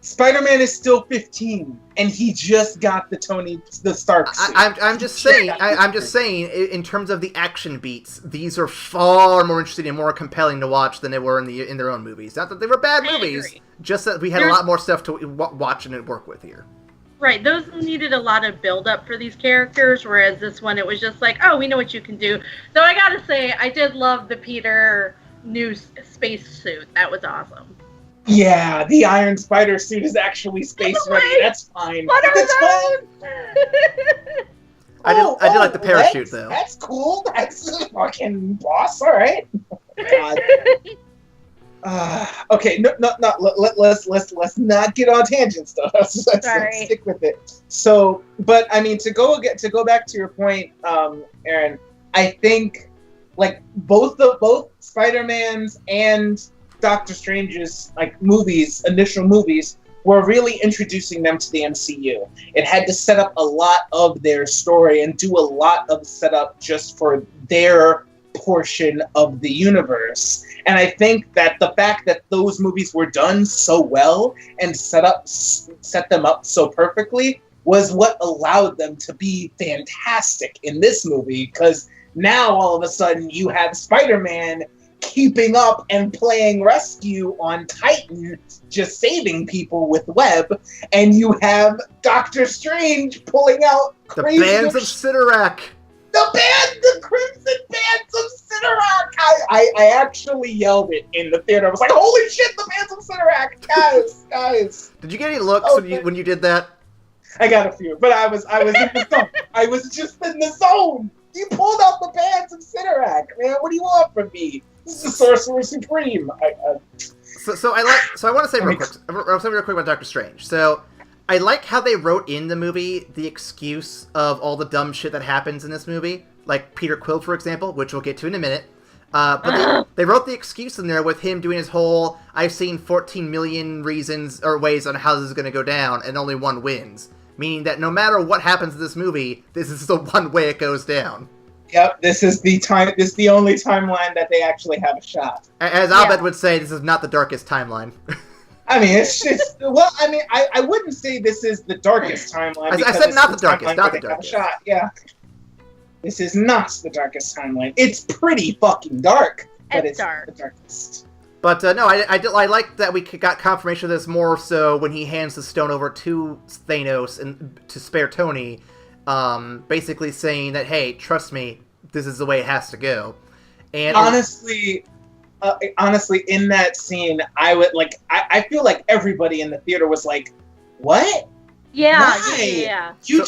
Spider-Man is still 15, and he just got the Stark suit. I'm just saying, in terms of the action beats, these are far more interesting and more compelling to watch than they were in their own movies. Not that they were bad movies, just that we had a lot more stuff to watch and work with here. Right, those needed a lot of build-up for these characters, whereas this one, it was just like, oh, we know what you can do. Though I gotta say, I did love the Peter new space suit. That was awesome. Yeah, the Iron Spider suit is actually space ready. That's fine. That's fine. I did like the parachute, though. That's cool. That's fucking boss. All right. Okay, no. Let's not get on tangents, though. Let's stick with it. So, but I mean, to go back to your point, Erin, I think like both Spider-Man's and Doctor Strange's initial movies were really introducing them to the MCU. It had to set up a lot of their story and do a lot of setup just for their portion of the universe. And I think that the fact that those movies were done so well and set them up so perfectly was what allowed them to be fantastic in this movie, because Now, all of a sudden, you have Spider-Man keeping up and playing rescue on Titan, just saving people with web, and you have Doctor Strange pulling out The crazy bands of Cyttorak. the Crimson Bands of Cyttorak. I actually yelled it in the theater. I was like, "Holy shit, the Bands of Cyttorak, guys!" Did you get any looks when you did that? I got a few, but I was in the zone. I was just in the zone. You pulled out the Bands of Cyttorak, man. What do you want from me? This is the Sorcerer Supreme. So I want to say real quick. I'll say real quick about Doctor Strange. So I like how they wrote in the movie the excuse of all the dumb shit that happens in this movie, like Peter Quill, for example, which we'll get to in a minute. But they wrote the excuse in there with him doing his whole "I've seen 14 million reasons or ways on how this is going to go down, and only one wins," meaning that no matter what happens in this movie, this is the one way it goes down. Yep, this is the only timeline that they actually have a shot. As Abed would say, this is not the darkest timeline. I mean, it's just I wouldn't say this is the darkest timeline. I said not the darkest, not the darkest. Shot. Yeah, this is not the darkest timeline. It's pretty fucking dark, but it's dark. The darkest. But no, I like that we got confirmation of this more so when he hands the stone over to Thanos and to spare Tony, basically saying that, hey, trust me, this is the way it has to go. And honestly, in that scene, I feel like everybody in the theater was like, "What? Yeah, Why? yeah. You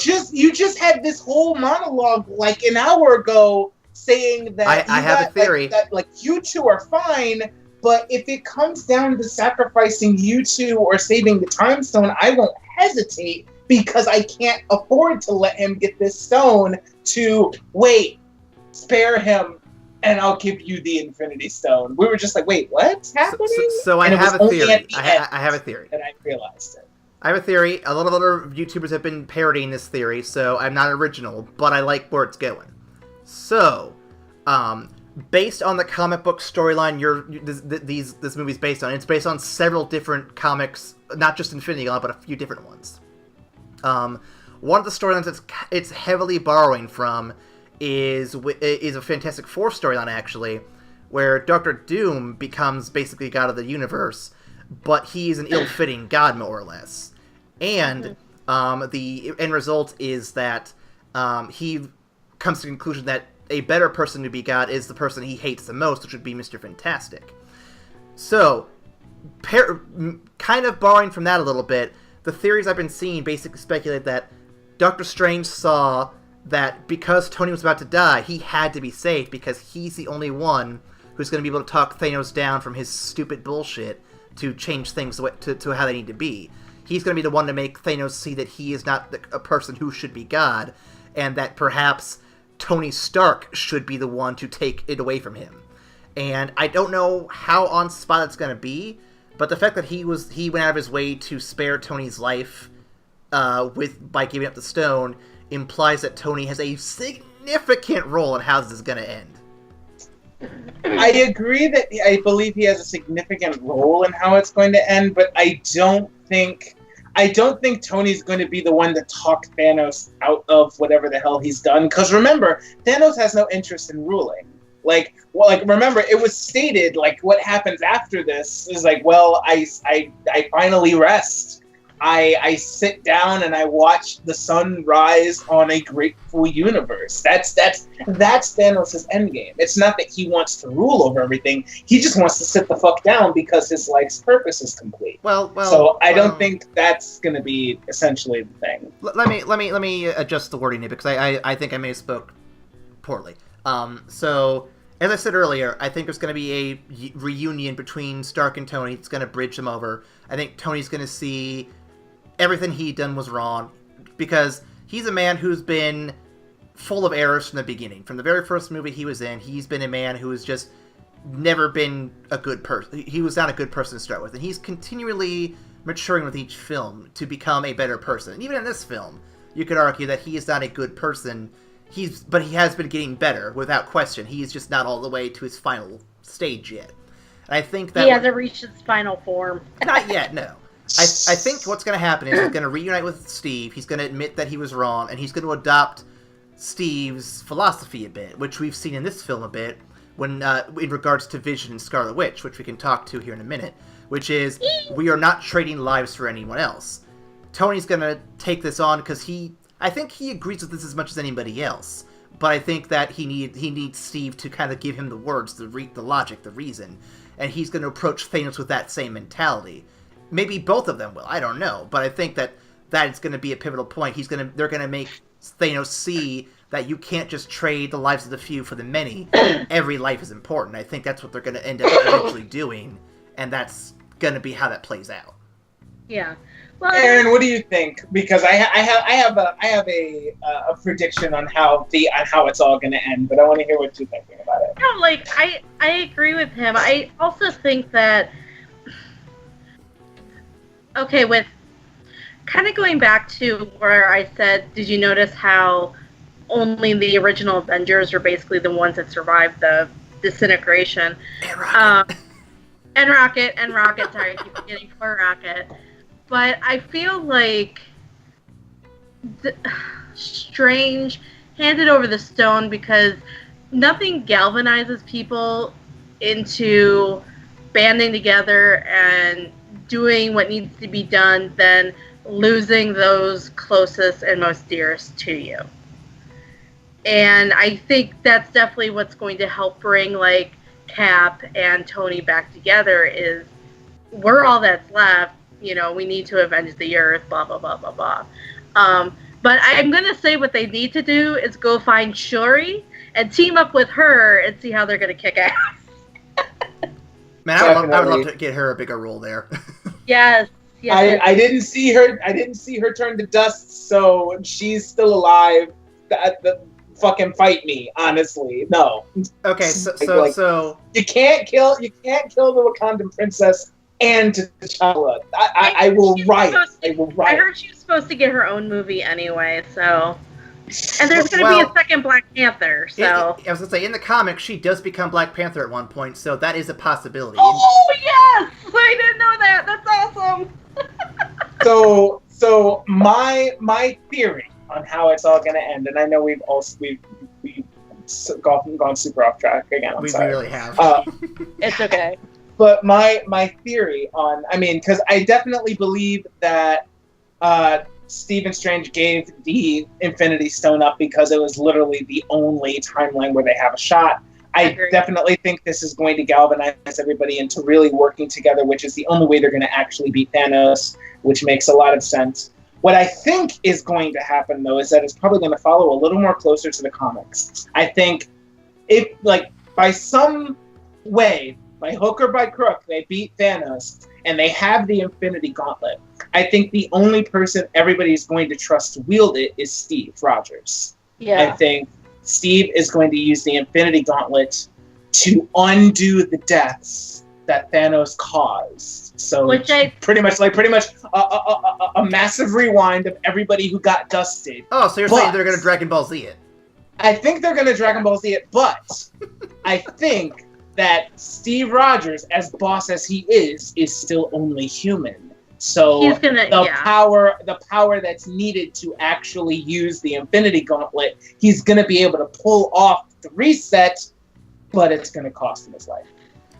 just had this whole monologue like an hour ago saying that I have a theory that you two are fine, but if it comes down to sacrificing you two or saving the time stone, I won't hesitate because I can't afford to let him get this stone to wait, spare him, and I'll give you the Infinity Stone." We were just like, "Wait, what's happening?" So I have a theory. I have a theory. And I realized it. I have a theory. A lot of other YouTubers have been parodying this theory, so I'm not original, but I like where it's going. So, based on the comic book storyline this movie's based on, it's based on several different comics, not just Infinity Gauntlet, but a few different ones. One of the storylines it's heavily borrowing from is a Fantastic Four storyline, actually, where Doctor Doom becomes basically God of the universe, but he's an ill-fitting god, more or less. And the end result is that he comes to the conclusion that a better person to be God is the person he hates the most, which would be Mr. Fantastic. So, kind of borrowing from that a little bit, the theories I've been seeing basically speculate that Doctor Strange saw that because Tony was about to die, he had to be saved because he's the only one who's going to be able to talk Thanos down from his stupid bullshit to change things to how they need to be. He's going to be the one to make Thanos see that he is not a person who should be God, and that perhaps Tony Stark should be the one to take it away from him. And I don't know how on spot it's going to be, but the fact that he went out of his way to spare Tony's life by giving up the stone implies that Tony has a significant role in how this is going to end. I agree that I believe he has a significant role in how it's going to end, but I don't think Tony's going to be the one to talk Thanos out of whatever the hell he's done. Because remember, Thanos has no interest in ruling. Remember, it was stated, what happens after this is I finally rest. I sit down and I watch the sun rise on a grateful universe. That's Thanos' endgame. It's not that he wants to rule over everything. He just wants to sit the fuck down because his life's purpose is complete. So I don't think that's going to be essentially the thing. Let me adjust the wording here because I think I may have spoke poorly. So as I said earlier, I think there's going to be a reunion between Stark and Tony. It's going to bridge them over. I think Tony's going to see everything he'd done was wrong, because he's a man who's been full of errors from the beginning. From the very first movie he was in, he's been a man who has just never been a good person. He was not a good person to start with, and he's continually maturing with each film to become a better person. And even in this film, you could argue that he is not a good person, but he has been getting better, without question. He is just not all the way to his final stage yet. And I think that he hasn't reached his final form. Not yet, no. I think what's going to happen is he's going to reunite with Steve, he's going to admit that he was wrong, and he's going to adopt Steve's philosophy a bit, which we've seen in this film a bit, when in regards to Vision and Scarlet Witch, which we can talk to here in a minute, which is, we are not trading lives for anyone else. Tony's gonna take this on because I think he agrees with this as much as anybody else, but I think that he needs Steve to kind of give him the words, the logic, the reason, and he's gonna approach Thanos with that same mentality. Maybe both of them will, I don't know, but I think that is gonna be a pivotal point. They're gonna make Thanos see that you can't just trade the lives of the few for the many. Every life is important. I think that's what they're going to end up eventually doing, and that's going to be how that plays out. Yeah. Well, Erin, what do you think? Because I have a prediction on how it's all going to end, but I want to hear what you're thinking about it. No, like I agree with him. I also think that with kind of going back to where I said, did you notice how only the original Avengers are basically the ones that survived the disintegration? And Rocket. And Rocket, sorry, I keep forgetting poor Rocket. But I feel like Strange handed over the stone because nothing galvanizes people into banding together and doing what needs to be done than losing those closest and most dearest to you. And I think that's definitely what's going to help bring, like, Cap and Tony back together is we're all that's left. You know, we need to avenge the Earth, blah, blah, blah, blah, blah. But I'm going to say what they need to do is go find Shuri and team up with her and see how they're going to kick ass. Man, I would love to get her a bigger role there. Yes. I didn't see her turn to dust, so she's still alive. Fucking fight me, honestly. No. Okay, so you can't kill the Wakandan princess and T'Challa. I will write. I heard she was supposed to get her own movie anyway, so. And there's going to be a second Black Panther, so. I was going to say, in the comics, she does become Black Panther at one point, so that is a possibility. Oh, yes! I didn't know that. That's awesome. So my theory on how it's all going to end, and I know we've gone super off track again. I'm sorry. We really have. It's okay. But my theory on, because I definitely believe that Stephen Strange gave the Infinity Stone up because it was literally the only timeline where they have a shot. I definitely think this is going to galvanize everybody into really working together, which is the only way they're going to actually beat Thanos, which makes a lot of sense. What I think is going to happen, though, is that it's probably going to follow a little more closer to the comics. I think if, like, by some way, by hook or by crook, they beat Thanos and they have the Infinity Gauntlet, I think the only person everybody's going to trust to wield it is Steve Rogers. Yeah. I think Steve is going to use the Infinity Gauntlet to undo the deaths that Thanos caused. So pretty much a massive rewind of everybody who got dusted. Oh, so you're saying they're going to Dragon Ball Z it? I think they're going to Dragon Ball Z it, but I think that Steve Rogers, as boss as he is still only human. So the power that's needed to actually use the Infinity Gauntlet, he's going to be able to pull off the reset, but it's going to cost him his life.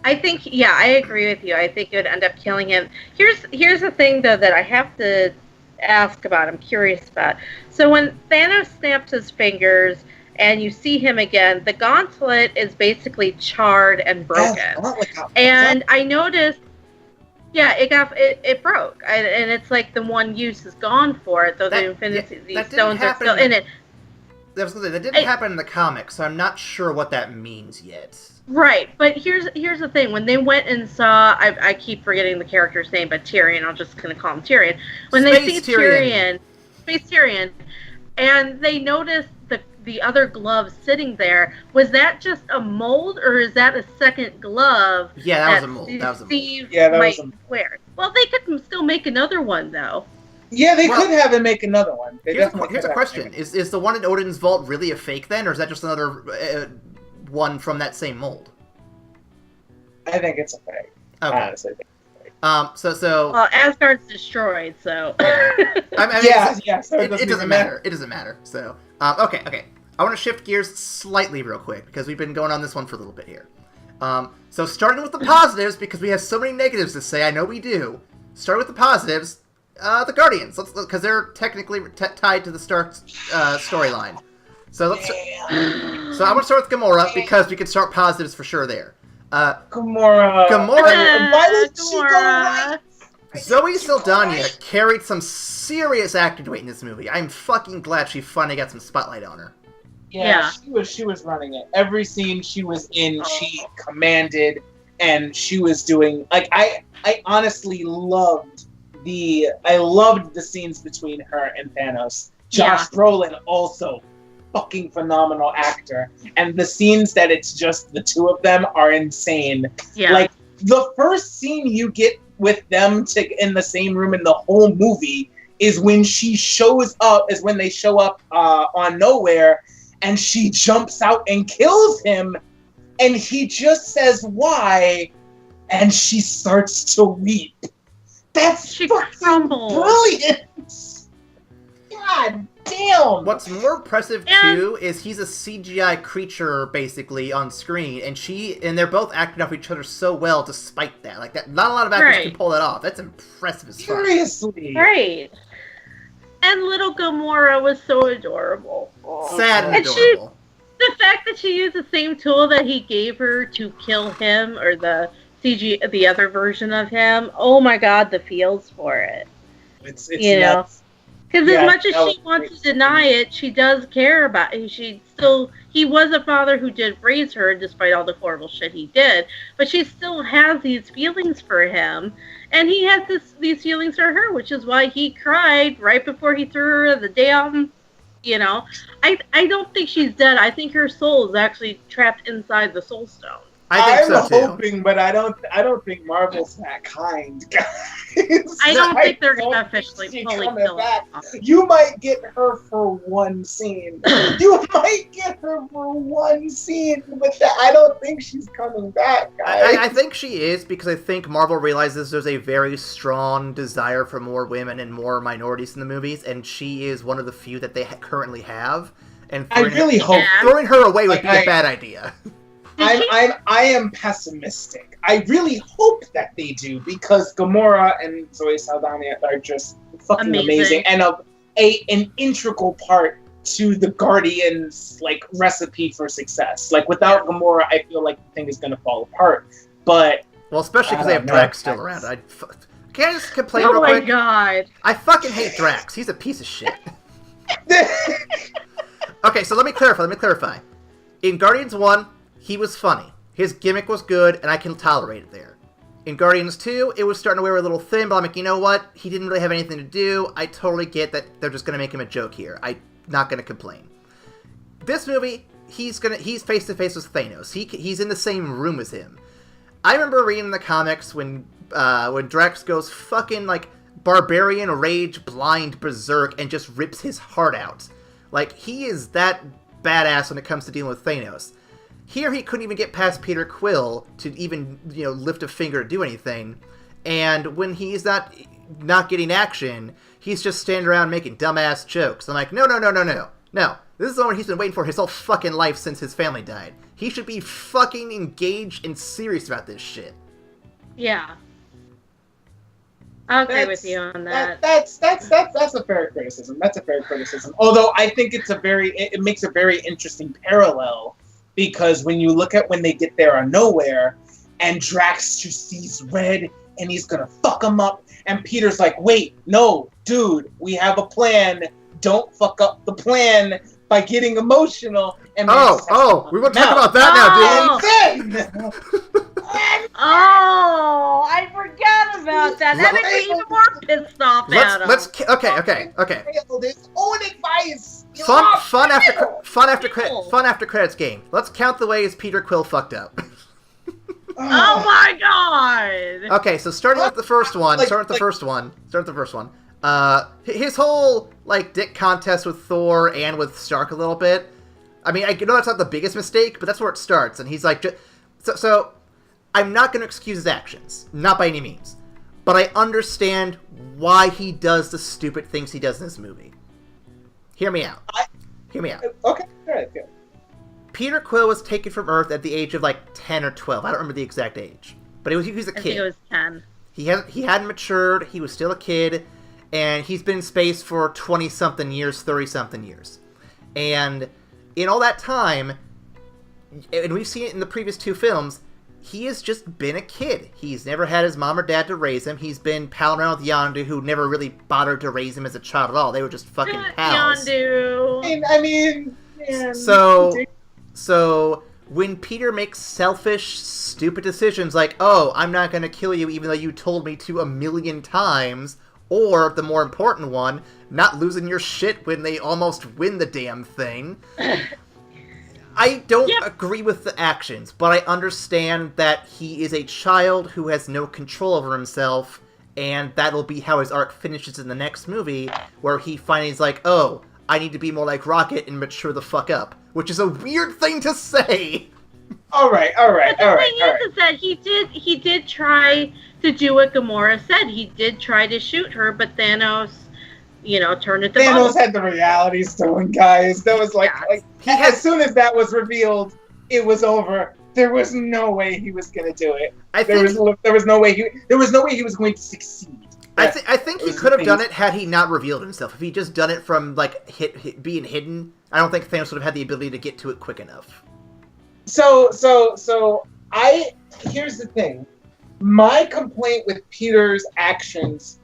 I think, I agree with you. I think it would end up killing him. Here's the thing, though, that I have to ask about. I'm curious about. So when Thanos snaps his fingers and you see him again, the gauntlet is basically charred and broken. And I noticed, it broke, and it's like the one use is gone for it. Though the Infinity Stones are still in it. That didn't happen in the comics, so I'm not sure what that means yet. Right, but here's the thing. When they went and saw, I keep forgetting the character's name, but Tyrion, I'm just going to call him Tyrion. When they see Tyrion, Space Tyrion, and they noticed the other glove sitting there, was that just a mold, or is that a second glove? Yeah, that was a mold. Steve might wear. Well, they could still make another one, though. Yeah, they could have him make another one. Here's a question. Is the one in Odin's vault really a fake, then, or is that just another one from that same mold? I think it's a fake. Okay. Honestly, I think it's a fake. Well, Asgard's destroyed, so. So it doesn't matter. It doesn't matter. So, okay. I want to shift gears slightly real quick, because we've been going on this one for a little bit here. So starting with the positives, because we have so many negatives to say, I know we do. Start with the positives, the Guardians, because they're technically tied to the storyline. So so I want to start with Gamora, because we can start positives for sure there. Gamora. Why did she go right? Zoe Saldana carried some serious acting weight in this movie. I'm fucking glad she finally got some spotlight on her. Yeah, she was running it. Every scene she was in, she commanded, and she was doing like I honestly loved the scenes between her and Thanos. Josh Brolin also fucking phenomenal actor, and the scenes that it's just the two of them are insane. Yeah. Like the first scene you get with them in the same room in the whole movie is when they show up on Nowhere, and she jumps out and kills him, and he just says why, and she starts to weep. That's fucking brilliant. God damn. What's more impressive too is he's a CGI creature basically on screen, and they're both acting off each other so well despite that. Like that, not a lot of actors can pull that off. That's impressive as fuck. Seriously. Right. And little Gamora was so adorable. Sad and adorable. The fact that she used the same tool that he gave her to kill him, or the other version of him. Oh my god, the feels for it. It's nuts. Because as much as she wants to deny it, she does care about it. He was a father who did raise her despite all the horrible shit he did, but she still has these feelings for him, and he has these feelings for her, which is why he cried right before he threw her the damn, I don't think she's dead. I think her soul is actually trapped inside the Soul Stone. I'm hoping, but I don't think Marvel's that kind, guys. I don't think they're gonna officially fully kill her. You might get her for one scene. But I don't think she's coming back, guys. I think she is, because I think Marvel realizes there's a very strong desire for more women and more minorities in the movies, and she is one of the few that they currently have. And throwing her away would be a bad idea. I am pessimistic. I really hope that they do, because Gamora and Zoe Saldana are just fucking amazing and an integral part to the Guardians' recipe for success. Without Gamora, I feel like the thing is gonna fall apart. But especially because they have Drax still around. Can I just complain real quick? Oh my god! I fucking hate Drax. He's a piece of shit. Okay, so let me clarify. In Guardians 1, he was funny. His gimmick was good, and I can tolerate it there. In Guardians 2, it was starting to wear a little thin, but I'm like, you know what? He didn't really have anything to do. I totally get that they're just going to make him a joke here. I'm not going to complain. This movie, he's face-to-face with Thanos. He's in the same room as him. I remember reading in the comics when Drax goes fucking, barbarian rage blind berserk and just rips his heart out. He is that badass when it comes to dealing with Thanos. Here, he couldn't even get past Peter Quill to even, lift a finger to do anything. And when he's not getting action, he's just standing around making dumbass jokes. I'm like, no. This is the one he's been waiting for his whole fucking life since his family died. He should be fucking engaged and serious about this shit. Yeah. I'll agree with you on that. That's a fair criticism. That's a fair criticism. Although I think it makes a very interesting parallel. Because when you look at when they get there on Nowhere, and Drax just sees red, and he's gonna fuck him up, and Peter's like, wait, no, dude, we have a plan. Don't fuck up the plan by getting emotional. And we want to talk about that now, dude. I forgot about that. That makes me even more pissed off at him. Okay. His own advice. Fun after credits game. Let's count the ways Peter Quill fucked up. Oh my god! Okay, so starting with the first one. His whole dick contest with Thor and with Stark a little bit. I mean, I know that's not the biggest mistake, but that's where it starts. And he's like, so I'm not going to excuse his actions, not by any means, but I understand why he does the stupid things he does in this movie. Hear me out. Hear me out. Okay, all right, good. Peter Quill was taken from Earth at the age of like 10 or 12. I don't remember the exact age, but he was a kid. I think it was 10. He hadn't matured. He was still a kid, and he's been in space for 20-something years, 30-something years. And in all that time, and we've seen it in the previous 2 films, he has just been a kid. He's never had his mom or dad to raise him. He's been palling around with Yondu, who never really bothered to raise him as a child at all. They were just fucking pals. Yondu. I mean, man. So when Peter makes selfish, stupid decisions like, oh, I'm not going to kill you even though you told me to 1,000,000 times, or the more important one, not losing your shit when they almost win the damn thing. I don't agree with the actions, but I understand that he is a child who has no control over himself, and that'll be how his arc finishes in the next movie, where he finally is like, oh, I need to be more like Rocket and mature the fuck up. Which is a weird thing to say. All right. But the thing is that he did try to do what Gamora said. He did try to shoot her, but Thanos, turned it to Thanos had the Reality Stone, guys. That was as soon as that was revealed, it was over. There was no way he was going to do it. There was no way he was going to succeed. I think he could have done it had he not revealed himself. If he just done it from being hidden, I don't think Thanos would have had the ability to get to it quick enough. So here's the thing. My complaint with Peter's actions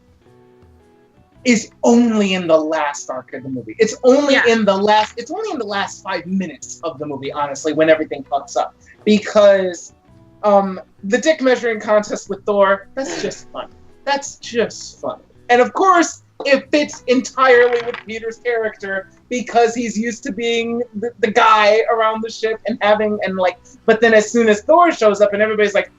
is only in the last arc of the movie. It's only in the last 5 minutes of the movie, honestly, when everything fucks up. Because the dick measuring contest with Thor, that's just fun. That's just fun. And of course, it fits entirely with Peter's character because he's used to being the guy around the ship but then as soon as Thor shows up and everybody's like,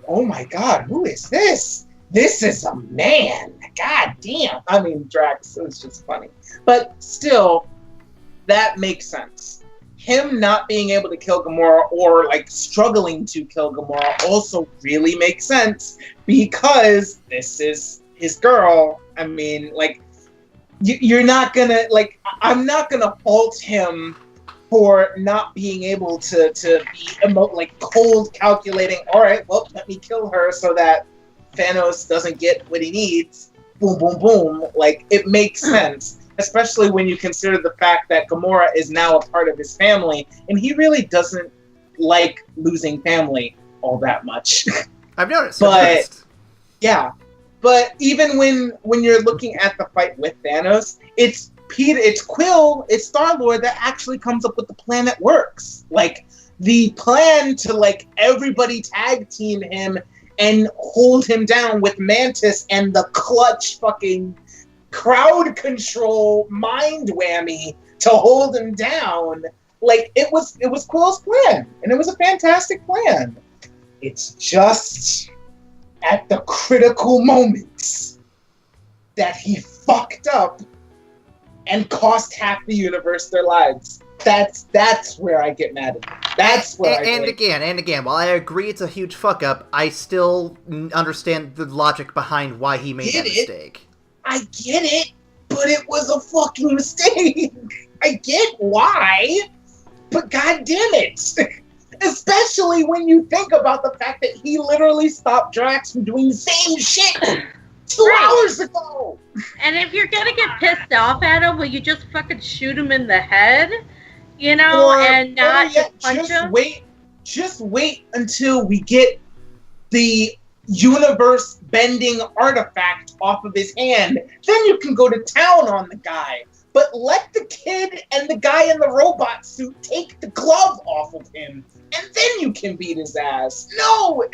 oh my god, who is this? This is a man. God damn. I mean, Drax, it was just funny. But still, that makes sense. Him not being able to kill Gamora or struggling to kill Gamora also really makes sense because this is his girl. I mean, you're not gonna I'm not gonna fault him for not being able to be cold calculating. All right, well, let me kill her so that Thanos doesn't get what he needs. Boom, boom, boom. It makes sense. Especially when you consider the fact that Gamora is now a part of his family, and he really doesn't like losing family all that much. I've noticed. Yeah. But even when you're looking at the fight with Thanos, it's Quill, it's Star-Lord that actually comes up with the plan that works. The plan to everybody tag team him and hold him down with Mantis and the clutch fucking crowd control mind whammy to hold him down. It was Quill's plan, and it was a fantastic plan. It's just at the critical moments that he fucked up and cost half the universe their lives. That's where I get mad at him. That's where and again, while I agree it's a huge fuck up, I still understand the logic behind why he made that mistake. I get it, but it was a fucking mistake. I get why, but god damn it. Especially when you think about the fact that he literally stopped Drax from doing the same shit 2 hours ago. And if you're gonna get pissed off at him, will you just fucking shoot him in the head? And not just punch him? Just wait until we get the universe bending artifact off of his hand. Then you can go to town on the guy. But let the kid and the guy in the robot suit take the glove off of him, and then you can beat his ass. No!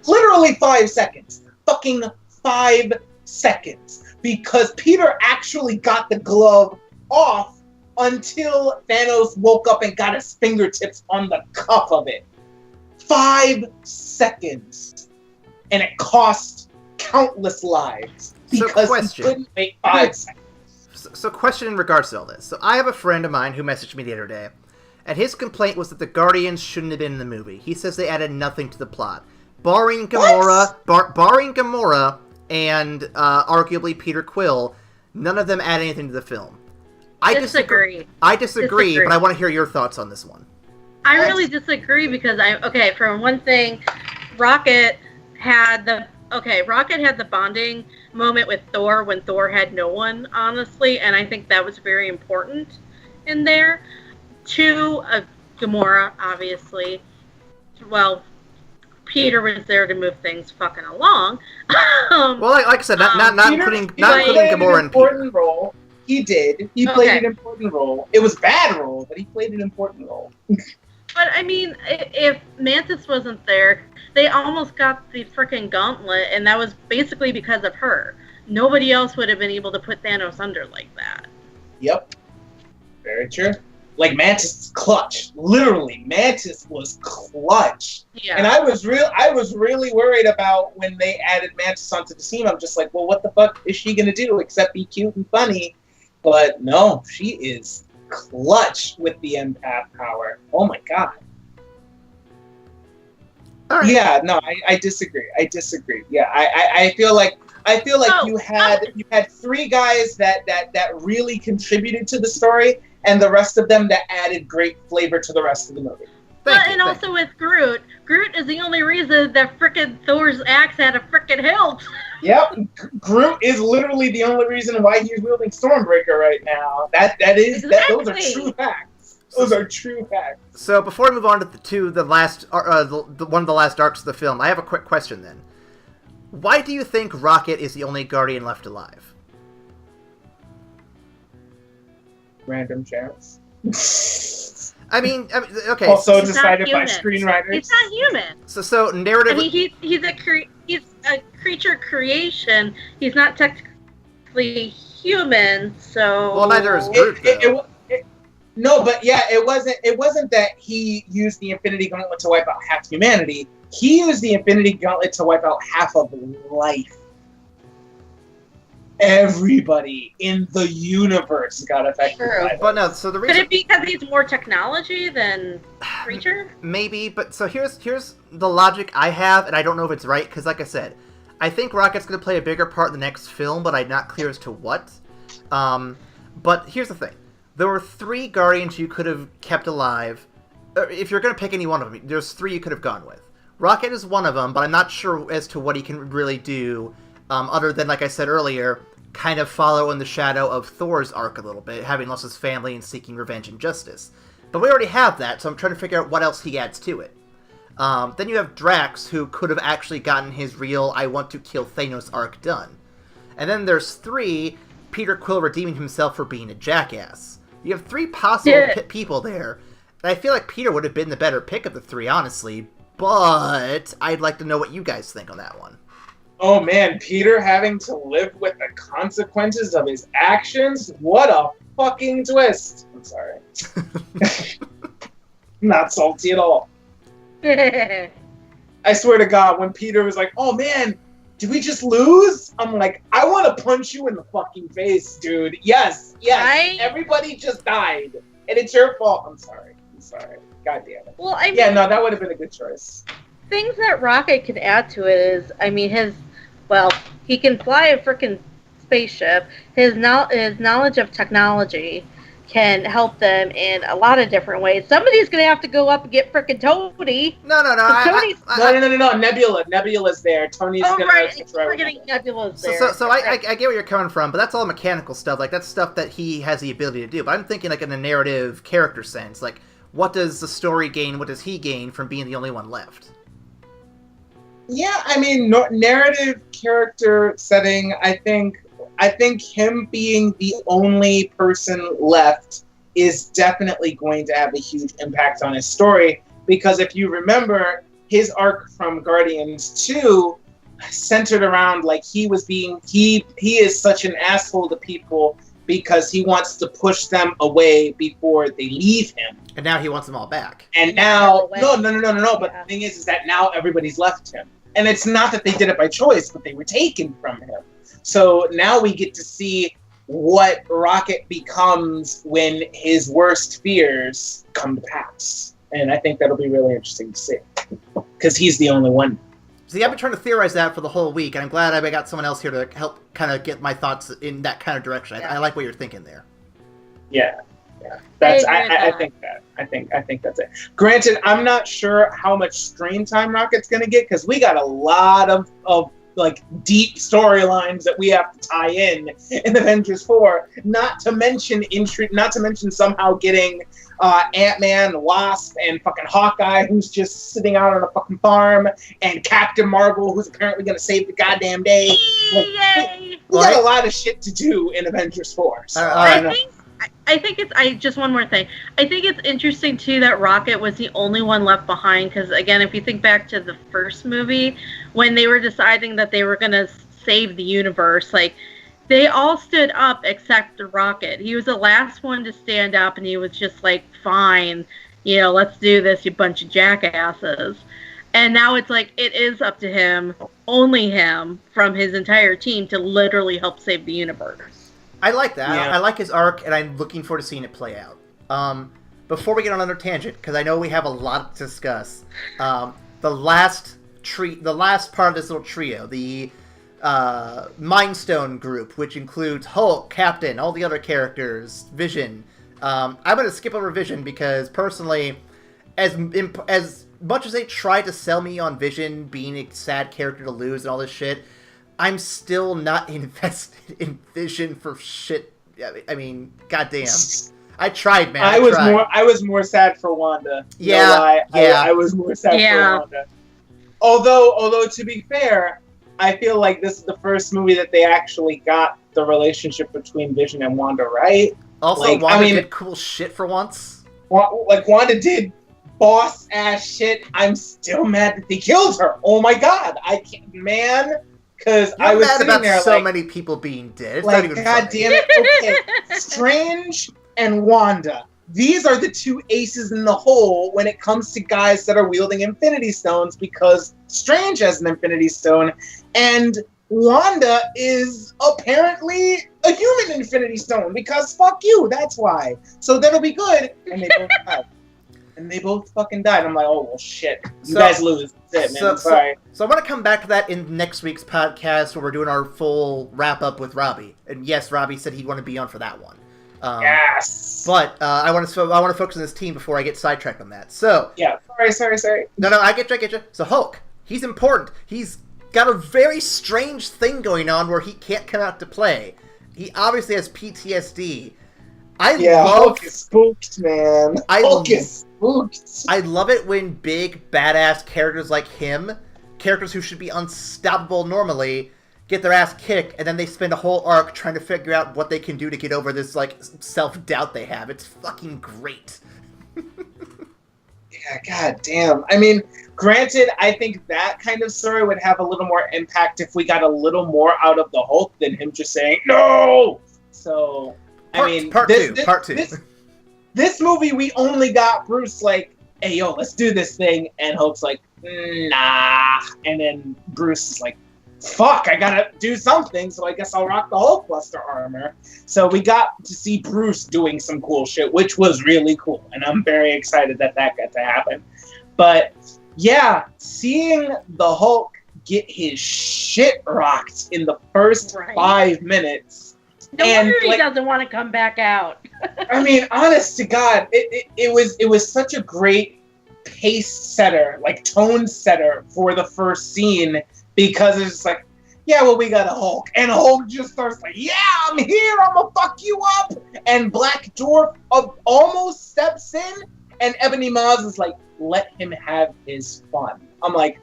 Literally 5 seconds. Fucking 5 seconds. Because Peter actually got the glove off until Thanos woke up and got his fingertips on the cuff of it. 5 seconds. And it cost countless lives. Because he couldn't wait 5 seconds. So question in regards to all this. So I have a friend of mine who messaged me the other day, and his complaint was that the Guardians shouldn't have been in the movie. He says they added nothing to the plot. Barring Gamora, barring Gamora and arguably Peter Quill, none of them add anything to the film. I disagree. I disagree, but I want to hear your thoughts on this one. I really disagree because for one thing, Rocket had the bonding moment with Thor when Thor had no one, honestly, and I think that was very important in there. Two, Gamora, obviously. Well, Peter was there to move things fucking along. Well, like I said, not putting Gamora in Peter. Role. He did. He played an important role. It was a bad role, but he played an important role. But I mean, if Mantis wasn't there, they almost got the freaking gauntlet, and that was basically because of her. Nobody else would have been able to put Thanos under like that. Yep. Very true. Like, Mantis is clutch. Literally, Mantis was clutch. Yeah. And I was really worried about when they added Mantis onto the team. I'm just like, well, what the fuck is she gonna do except be cute and funny? But no, she is clutch with the empath power. Oh my god. All right. Yeah, no, I disagree. Yeah, I feel like you had three guys that really contributed to the story, and the rest of them that added great flavor to the rest of the movie. Also with Groot is the only reason that frickin' Thor's axe had a frickin' hilt. Yep, Groot is literally the only reason why he's wielding Stormbreaker right now. Those are true facts. Those are true facts. So before we move on to the last, one of the last arcs of the film, I have a quick question then. Why do you think Rocket is the only Guardian left alive? Random chance. I mean, okay. Also decided by screenwriters. He's not human. So narrative. I mean, he's a creature creation. He's not technically human. So. Well, neither is Groot. No, but yeah, it wasn't that he used the Infinity Gauntlet to wipe out half humanity. He used the Infinity Gauntlet to wipe out half of life. Everybody in the universe got affected by this. But no, so the reason... Could it be because he's more technology than creature? Maybe, but so here's the logic I have, and I don't know if it's right, because like I said, I think Rocket's going to play a bigger part in the next film, but I'm not clear as to what. But here's the thing. There were 3 Guardians you could have kept alive. If you're going to pick any one of them, there's 3 you could have gone with. Rocket is one of them, but I'm not sure as to what he can really do, other than, like I said earlier, kind of follow in the shadow of Thor's arc a little bit, having lost his family and seeking revenge and justice. But we already have that, so I'm trying to figure out what else he adds to it. Then you have Drax, who could have actually gotten his real I want to kill Thanos arc done. And then there's 3, Peter Quill redeeming himself for being a jackass. You have 3 possible people there, and I feel like Peter would have been the better pick of the 3, honestly, but I'd like to know what you guys think on that one. Oh man, Peter having to live with the consequences of his actions? What a fucking twist! I'm sorry. Not salty at all. I swear to God, when Peter was like, oh man, did we just lose? I'm like, I want to punch you in the fucking face, dude. Yes. Everybody just died. And it's your fault. I'm sorry. God damn it. Well, I mean, that would have been a good choice. Things that Rocket could add to it is, I mean, he can fly a freaking spaceship. His knowledge of technology can help them in a lot of different ways. Somebody's going to have to go up and get freaking Tony. No. No. Nebula's there. Tony's going to... We're getting Nebula's there. So I get where you're coming from, but that's all mechanical stuff. Like, that's stuff that he has the ability to do. But I'm thinking, like, in a narrative character sense. Like, what does the story gain? What does he gain from being the only one left? Yeah, I mean, narrative character setting, I think him being the only person left is definitely going to have a huge impact on his story, because if you remember, his arc from Guardians 2 centered around, like, he is such an asshole to people because he wants to push them away before they leave him. And now he wants them all back. And now, no, but the thing is that now everybody's left him. And it's not that they did it by choice, but they were taken from him. So now we get to see what Rocket becomes when his worst fears come to pass. And I think that'll be really interesting to see. Because he's the only one. See, I've been trying to theorize that for the whole week, and I'm glad I got someone else here to help kind of get my thoughts in that kind of direction. I like what you're thinking there. Yeah. That's I that. think that. I think that's it. Granted, I'm not sure how much screen time Rocket's gonna get because we got a lot of like deep storylines that we have to tie in Avengers 4. Not to mention somehow getting Ant-Man, Wasp, and fucking Hawkeye, who's just sitting out on a fucking farm, and Captain Marvel, who's apparently gonna save the goddamn day. Yay! We got a lot of shit to do in Avengers 4. So I think it's just one more thing. I think it's interesting too that Rocket was the only one left behind because again, if you think back to the first movie when they were deciding that they were going to save the universe, like they all stood up except Rocket. He was the last one to stand up and he was just like, "Fine, let's do this, you bunch of jackasses." And now it's like it is up to him, only him from his entire team to literally help save the universe. I like that. Yeah. I like his arc, and I'm looking forward to seeing it play out. Before we get on another tangent, because I know we have a lot to discuss, the last part of this little trio, the Mind Stone group, which includes Hulk, Captain, all the other characters, Vision. I'm going to skip over Vision because personally, as much as they try to sell me on Vision being a sad character to lose and all this shit, I'm still not invested in Vision for shit. I mean, goddamn. I tried, man. I was more sad for Wanda. Yeah, I was more sad for Wanda. Although to be fair, I feel like this is the first movie that they actually got the relationship between Vision and Wanda right. Also, Wanda did cool shit for once. Like Wanda did boss ass shit. I'm still mad that they killed her. Oh my god, I can't, man. Because I was sitting about there so many people being dead. It's like, not even God funny. damn it. Okay, Strange and Wanda. These are the two aces in the hole when it comes to guys that are wielding Infinity Stones because Strange has an Infinity Stone and Wanda is apparently a human Infinity Stone because fuck you, that's why. So that'll be good. And they both died. And they both fucking died. I'm like, oh, well, shit. You guys lose. That's it, man. Sorry. So I want to come back to that in next week's podcast where we're doing our full wrap-up with Robbie. And yes, Robbie said he'd want to be on for that one. Yes! But I want to focus on this team before I get sidetracked on that. So... Yeah, sorry. No, I get you. So Hulk, he's important. He's got a very strange thing going on where he can't come out to play. He obviously has PTSD. Hulk is spooked, man. Hulk is spooked. I love it when big, badass characters like him, characters who should be unstoppable normally, get their ass kicked, and then they spend a whole arc trying to figure out what they can do to get over this, like, self-doubt they have. It's fucking great. Yeah, god damn. I mean, granted, I think that kind of story would have a little more impact if we got a little more out of the Hulk than him just saying, no! So... Part two. This movie, we only got Bruce like, hey, yo, let's do this thing. And Hulk's like, nah. And then Bruce is like, fuck, I gotta do something. So I guess I'll rock the Hulkbuster armor. So we got to see Bruce doing some cool shit, which was really cool. And I'm very excited that got to happen. But yeah, seeing the Hulk get his shit rocked in the first 5 minutes. No wonder he doesn't want to come back out. I mean, honest to God, it was such a great pace setter, like tone setter for the first scene because it's just like, yeah, well, we got a Hulk, and Hulk just starts like, yeah, I'm here, I'm gonna fuck you up, and Black Dwarf almost steps in, and Ebony Moss is like, let him have his fun. I'm like,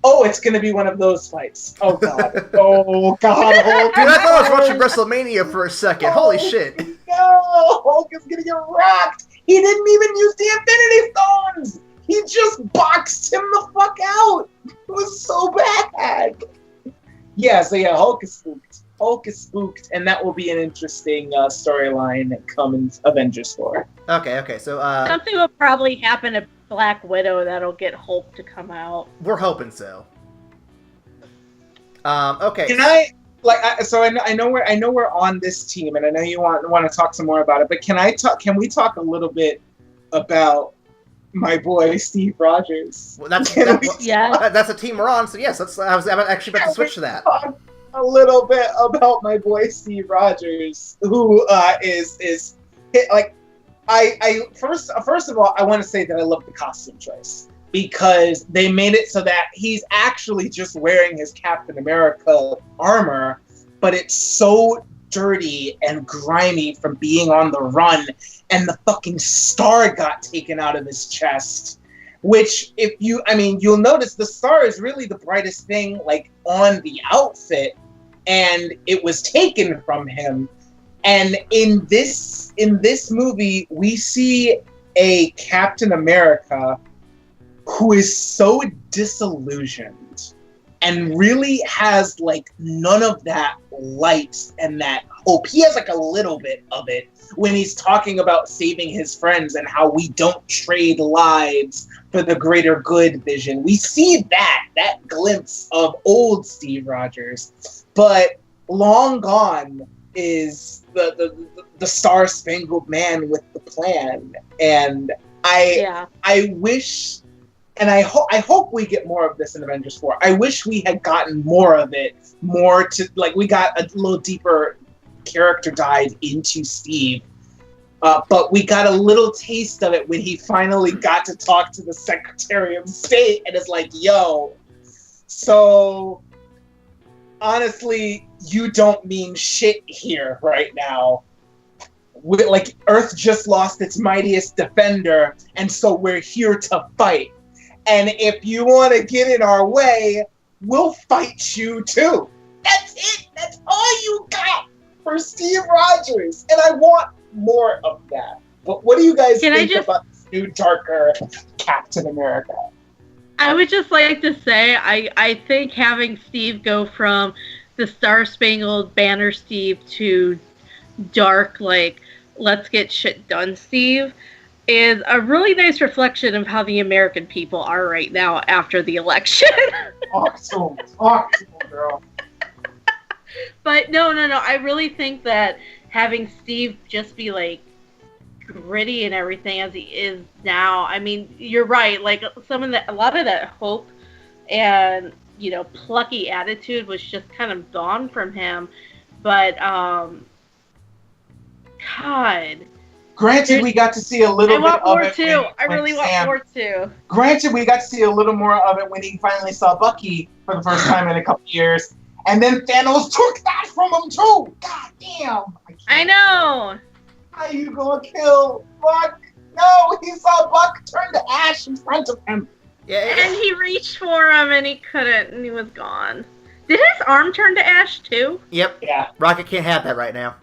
oh, it's gonna be one of those fights. Oh god. Oh god, Hulk. Dude, I thought I was watching WrestleMania for a second. Holy shit. No, Hulk is gonna get rocked. He didn't even use the Infinity Stones. He just boxed him the fuck out. It was so bad. Yeah, so yeah, Hulk is spooked. And that will be an interesting storyline coming Avengers 4. Okay, so something will probably happen to Black Widow that'll get Hulk to come out. We're hoping so. Okay. Can I I know we're on this team, and I know you want to talk some more about it. But can we talk a little bit about my boy Steve Rogers? Well, that's a team we're on. So yes, I was actually about to switch to that. Talk a little bit about my boy Steve Rogers, who is like, I first of all, I want to say that I love the costume choice because they made it so that he's actually just wearing his Captain America armor, but it's so dirty and grimy from being on the run, and the fucking star got taken out of his chest. Which, you'll notice the star is really the brightest thing, like, on the outfit, and it was taken from him. And in this movie, we see a Captain America who is so disillusioned and really has, like, none of that light and that hope. He has, like, a little bit of it when he's talking about saving his friends and how we don't trade lives for the greater good vision. We see that glimpse of old Steve Rogers. But long gone is the Star-Spangled Man with the plan. And I wish, and I hope we get more of this in Avengers 4. I wish we had gotten more of it, more to, like, we got a little deeper character dive into Steve. But we got a little taste of it when he finally got to talk to the Secretary of State and is like, yo, so honestly, you don't mean shit here right now. Like, Earth just lost its mightiest defender, and so we're here to fight. And if you want to get in our way, we'll fight you too. That's it. That's all you got for Steve Rogers. And I want more of that. But what do you guys think about this new, darker Captain America? I would just like to say, I think having Steve go from the Star-Spangled Banner Steve to dark, like, let's get shit done Steve, is a really nice reflection of how the American people are right now after the election. Awesome, girl. But no, I really think that having Steve just be, like, gritty and everything as he is now, I mean, you're right, like, a lot of that hope and, you know, plucky attitude was just kind of gone from him. But, God. Granted, we got to see a little bit of it. I really want more too. Granted, we got to see a little more of it when he finally saw Bucky for the first time in a couple years. And then Thanos took that from him too! God damn! I know! How you gonna kill Buck? No, he saw Buck turn to ash in front of him. Yeah, and he reached for him and he couldn't and he was gone. Did his arm turn to ash too? Yep. Yeah. Rocket can't have that right now.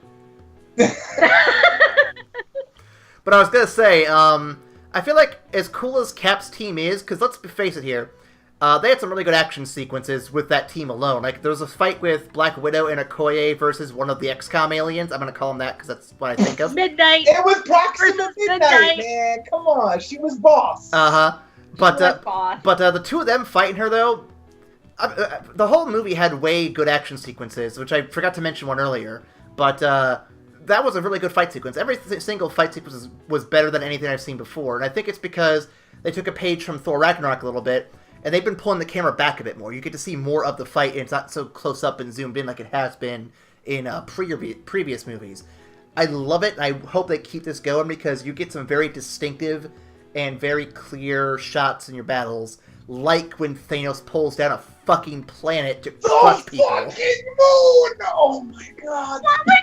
But I was gonna say, I feel like as cool as Cap's team is, because let's face it here, they had some really good action sequences with that team alone. Like, there was a fight with Black Widow and Okoye versus one of the XCOM aliens. I'm going to call them that because that's what I think of. Midnight. It was Proxima Midnight, man. Come on. She was boss. Uh-huh. But the two of them fighting her, though, the whole movie had way good action sequences, which I forgot to mention one earlier. But that was a really good fight sequence. Every single fight sequence was better than anything I've seen before. And I think it's because they took a page from Thor Ragnarok a little bit, and they've been pulling the camera back a bit more. You get to see more of the fight, and it's not so close up and zoomed in like it has been in previous movies. I love it, and I hope they keep this going because you get some very distinctive and very clear shots in your battles, like when Thanos pulls down a fucking planet to crush people. Fucking moon! Oh my god! What the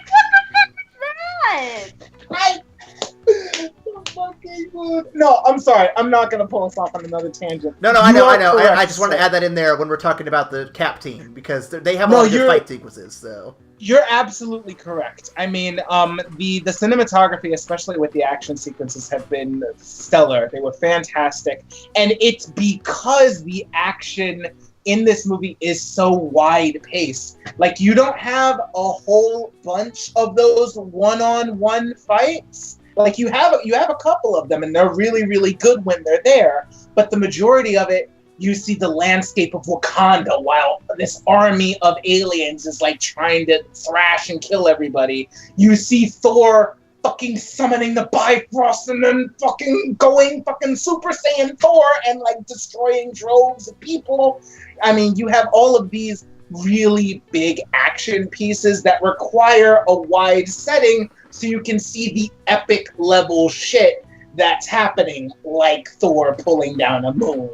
fuck was that? No, I'm sorry. I'm not going to pull us off on another tangent. No, I know. I just wanted to add that in there when we're talking about the Cap team, because they have a lot of good fight sequences, so... You're absolutely correct. I mean, the cinematography, especially with the action sequences, have been stellar. They were fantastic. And it's because the action in this movie is so wide-paced. Like, you don't have a whole bunch of those one-on-one fights. Like, you have a couple of them, and they're really, really good when they're there. But the majority of it, you see the landscape of Wakanda while this army of aliens is, like, trying to thrash and kill everybody. You see Thor fucking summoning the Bifrost and then fucking going fucking Super Saiyan Thor and, like, destroying droves of people. I mean, you have all of these really big action pieces that require a wide setting so you can see the epic level shit that's happening, like Thor pulling down a moon,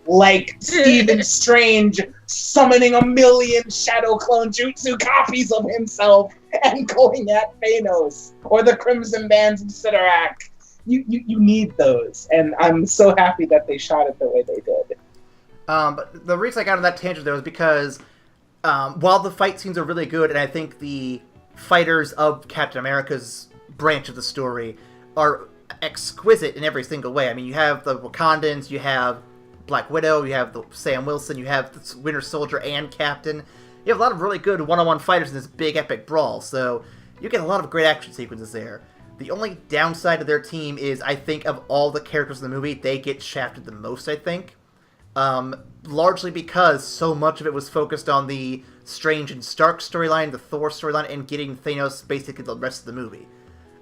like Stephen Strange summoning 1,000,000 Shadow Clone Jutsu copies of himself and going at Thanos, or the Crimson Bands of Sidorak. You need those, and I'm so happy that they shot it the way they did. But the reason I got on that tangent, though, is because while the fight scenes are really good, and I think the fighters of Captain America's branch of the story are exquisite in every single way. I mean, you have the Wakandans, you have Black Widow, you have the Sam Wilson, you have the Winter Soldier and Captain. You have a lot of really good one-on-one fighters in this big epic brawl, so you get a lot of great action sequences there. The only downside of their team is, I think, of all the characters in the movie, they get shafted the most, I think. Largely because so much of it was focused on the Strange and Stark storyline, the Thor storyline, and getting Thanos basically the rest of the movie.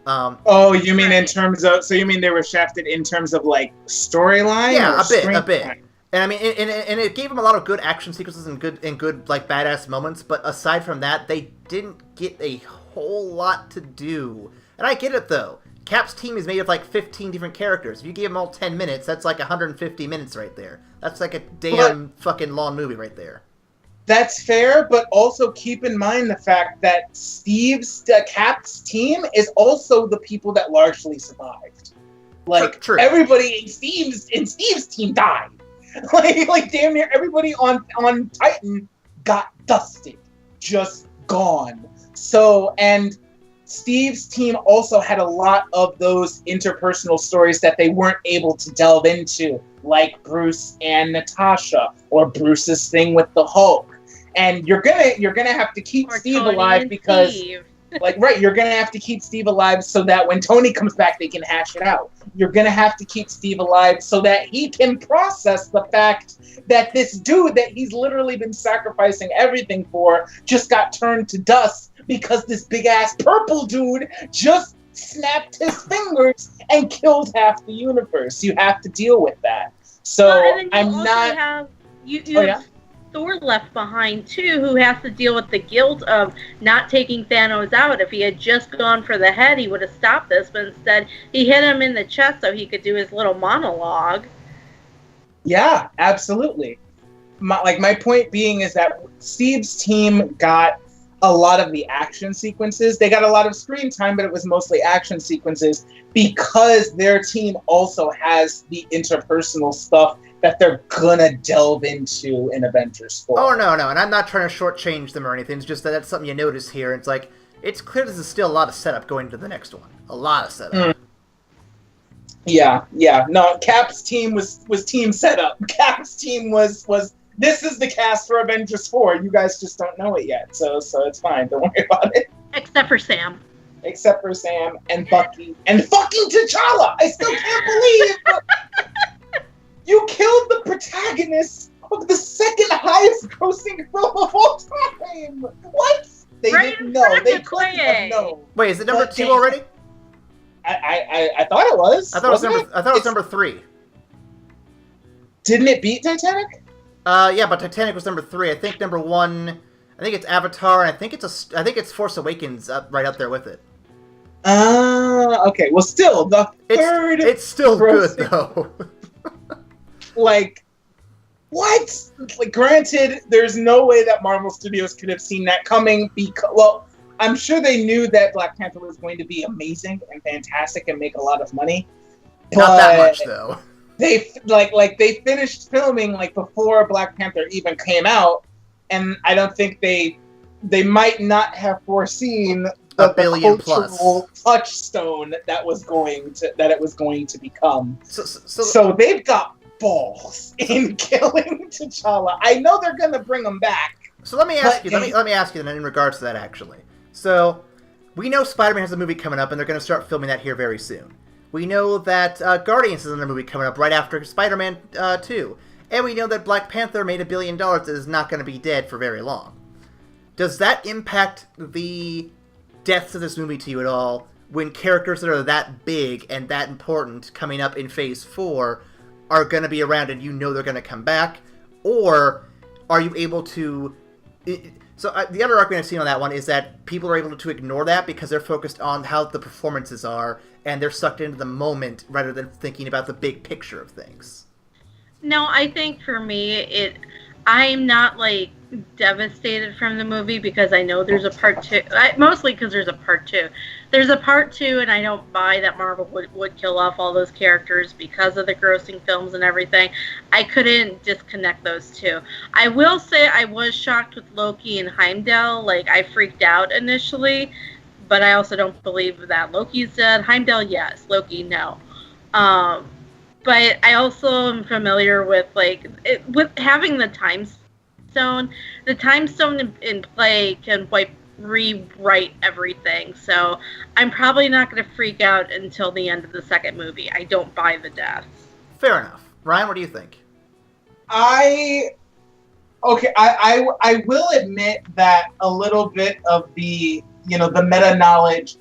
You mean in terms of? So you mean they were shafted in terms of like storyline? Yeah, a bit. And I mean, and it gave them a lot of good action sequences and good like badass moments. But aside from that, they didn't get a whole lot to do. And I get it though. Cap's team is made of like 15 different characters. If you give them all 10 minutes, that's like 150 minutes right there. That's like a damn fucking long movie right there. That's fair, but also keep in mind the fact that Cap's team is also the people that largely survived. Like True. Everybody in Steve's team died. like damn near everybody on Titan got dusted, just gone. So, and Steve's team also had a lot of those interpersonal stories that they weren't able to delve into, like Bruce and Natasha, or Bruce's thing with the Hulk. And you're gonna have to keep Steve Tony alive because, Steve. you're gonna have to keep Steve alive so that when Tony comes back, they can hash it out. You're gonna have to keep Steve alive so that he can process the fact that this dude that he's literally been sacrificing everything for just got turned to dust because this big ass purple dude just snapped his fingers and killed half the universe. You have to deal with that. So I'm not. You have Thor left behind too, who has to deal with the guilt of not taking Thanos out. If he had just gone for the head, he would have stopped this, but instead he hit him in the chest so he could do his little monologue. Yeah, absolutely. My point being is that Steve's team got a lot of the action sequences. They got a lot of screen time, but it was mostly action sequences because their team also has the interpersonal stuff that they're gonna delve into in Avengers 4. Oh, no, and I'm not trying to shortchange them or anything. It's just that that's something you notice here. It's like, it's clear there's still a lot of setup going to the next one. A lot of setup. Yeah. No, Cap's team was team setup. Cap's team was this is the cast for Avengers 4. You guys just don't know it yet, so it's fine. Don't worry about it. Except for Sam and Bucky and fucking T'Challa. I still can't believe you killed the protagonist of the second highest grossing film of all time. What? They didn't know. They couldn't have known. Wait, is it number 2 already? I thought it was. I thought it was number 3. Didn't it beat Titanic? Yeah, but Titanic was number 3. I think number 1. I think it's Avatar, and I think it's Force Awakens right up there with it. Okay. Well, still the third. It's still good though. Like, what? Like, granted, there's no way that Marvel Studios could have seen that coming because, well, I'm sure they knew that Black Panther was going to be amazing and fantastic and make a lot of money. Not that much though. They they finished filming like before Black Panther even came out, and I don't think they might not have foreseen the billion cultural touchstone that it was going to become. So they've got balls in killing T'Challa. I know they're gonna bring him back. So let me ask you. Let me ask you then in regards to that actually. So we know Spider-Man has a movie coming up, and they're going to start filming that here very soon. We know that Guardians is another movie coming up right after Spider-Man 2. And we know that Black Panther made $1 billion and is not going to be dead for very long. Does that impact the deaths of this movie to you at all when characters that are that big and that important coming up in Phase 4 are going to be around and you know they're going to come back? Or are you able to The other argument I've seen on that one is that people are able to ignore that because they're focused on how the performances are, and they're sucked into the moment rather than thinking about the big picture of things. No, I think for me, I'm not, like, devastated from the movie because I know there's a part 2. Mostly because there's a part 2. There's a part 2, and I don't buy that Marvel would kill off all those characters because of the grossing films and everything. I couldn't disconnect those two. I will say I was shocked with Loki and Heimdall. Like, I freaked out initially, but I also don't believe that Loki's dead. Heimdall, yes. Loki, no. But I also am familiar with, like, with having the time stone. The time stone in play can rewrite everything. So I'm probably not going to freak out until the end of the second movie. I don't buy the deaths. Fair enough. Ryan, what do you think? I will admit that a little bit of the meta knowledge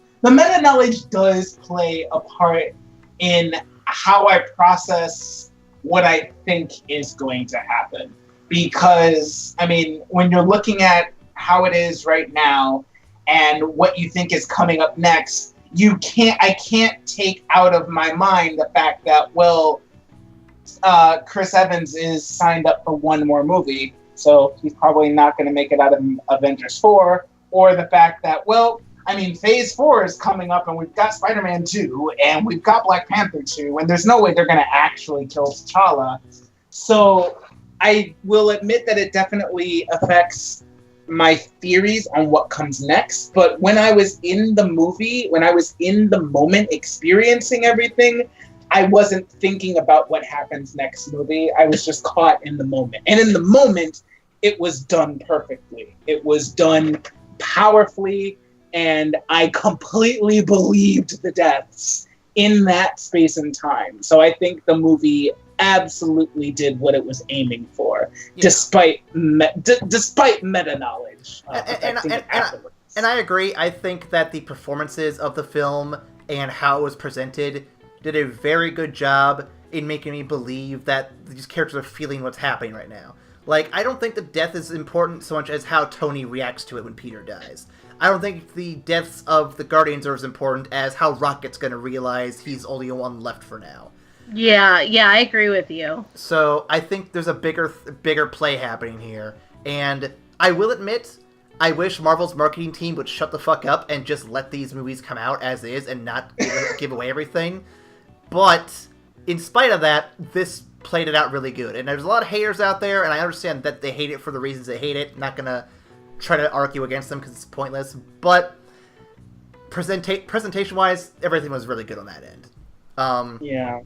does play a part in how I process what I think is going to happen. Because, I mean, when you're looking at how it is right now and what you think is coming up next, I can't take out of my mind the fact that, well, Chris Evans is signed up for one more movie, so he's probably not going to make it out of Avengers 4, or the fact that, well, I mean, Phase 4 is coming up, and we've got Spider-Man 2, and we've got Black Panther 2, and there's no way they're going to actually kill T'Challa. So I will admit that it definitely affects my theories on what comes next, but when I was in the movie, when I was in the moment experiencing everything, I wasn't thinking about what happens next movie. I was just caught in the moment. And in the moment, it was done perfectly. It was done powerfully, and I completely believed the deaths in that space and time. So I think the movie absolutely did what it was aiming for, despite meta knowledge. And I agree. I think that the performances of the film and how it was presented did a very good job in making me believe that these characters are feeling what's happening right now. Like, I don't think the death is important so much as how Tony reacts to it when Peter dies. I don't think the deaths of the Guardians are as important as how Rocket's going to realize he's only one left for now. Yeah, I agree with you. So I think there's a bigger play happening here. And I will admit, I wish Marvel's marketing team would shut the fuck up and just let these movies come out as is and not give away everything. But in spite of that, this played it out really good. And there's a lot of haters out there, and I understand that they hate it for the reasons they hate it. Not gonna try to argue against them because it's pointless. But presentation-wise, everything was really good on that end. Yeah.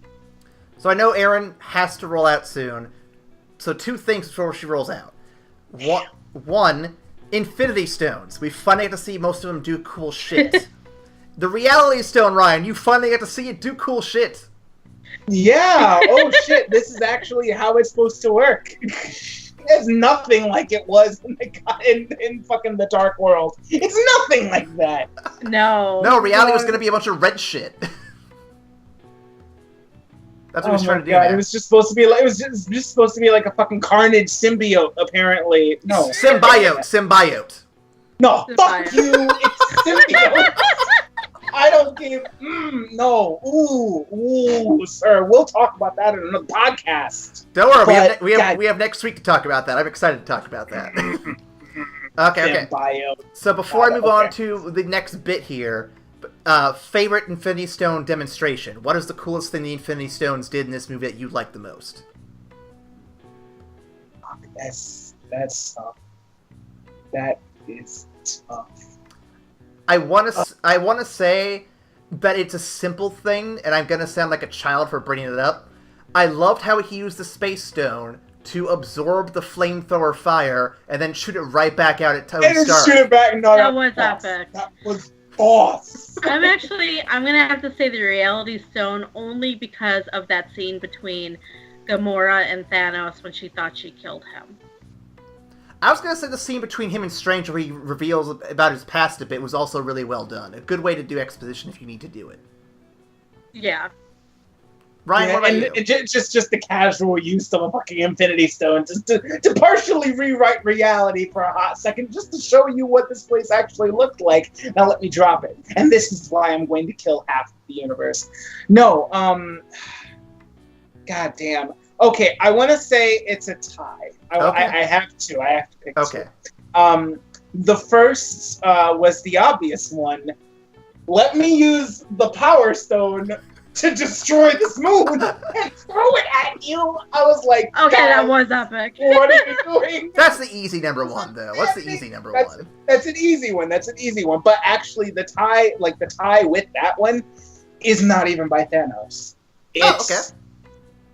So I know Erin has to roll out soon. So 2 things before she rolls out. One, Infinity Stones. We finally get to see most of them do cool shit. The Reality Stone, Ryan, you finally get to see it do cool shit. Yeah. Oh shit! This is actually how it's supposed to work. It's nothing like it was in fucking the Dark World. It's nothing like that. No. No, reality was going to be a bunch of red shit. That's what he was trying to do. It was just supposed to be like a fucking Carnage symbiote. Apparently, no. Symbiote. No, Symbiote. fuck you. It's symbiote. I don't give. No. Ooh, sir. We'll talk about that in another podcast. Don't worry. But, we have next week to talk about that. I'm excited to talk about that. Okay. Symbiote. So before I move on to the next bit here. Favorite Infinity Stone demonstration. What is the coolest thing the Infinity Stones did in this movie that you liked the most? That's tough. That is tough. I want to say that it's a simple thing, and I'm gonna sound like a child for bringing it up. I loved how he used the Space Stone to absorb the flamethrower fire and then shoot it right back out at Tony Stark. Shoot it back. No, that was epic. That was boss. I'm gonna have to say the Reality Stone only because of that scene between Gamora and Thanos when she thought she killed him. I was gonna say the scene between him and Strange where he reveals about his past a bit was also really well done. A good way to do exposition if you need to do it. Yeah. Ryan, what about you? And just the casual use of a fucking Infinity Stone just to partially rewrite reality for a hot second, just to show you what this place actually looked like. Now let me drop it. And this is why I'm going to kill half of the universe. No, God damn. Okay, I want to say it's a tie. I have to pick two. The first was the obvious one. Let me use the Power Stone to destroy this moon and throw it at you. I was like, okay, that was epic. What are you doing? That's the easy number one, though. What's the easy number one? That's an easy one. That's an easy one. But actually, the tie with that one is not even by Thanos. It's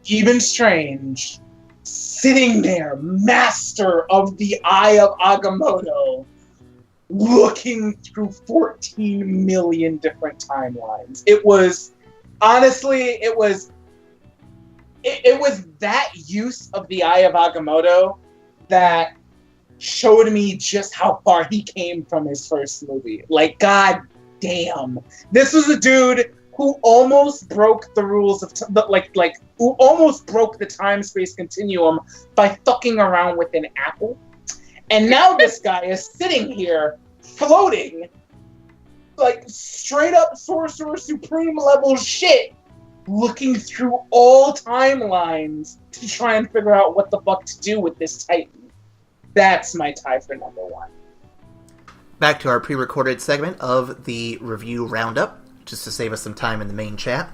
Even Strange sitting there, master of the Eye of Agamotto, looking through 14 million different timelines. It was that use of the Eye of Agamotto that showed me just how far he came from his first movie. Like, god damn. This was a dude who almost broke the rules of who almost broke the time-space continuum by fucking around with an apple. And now this guy is sitting here, floating, like straight up Sorcerer Supreme level shit, looking through all timelines to try and figure out what the fuck to do with this Titan. That's my tie for number one. Back to our pre-recorded segment of the review roundup, just to save us some time in the main chat.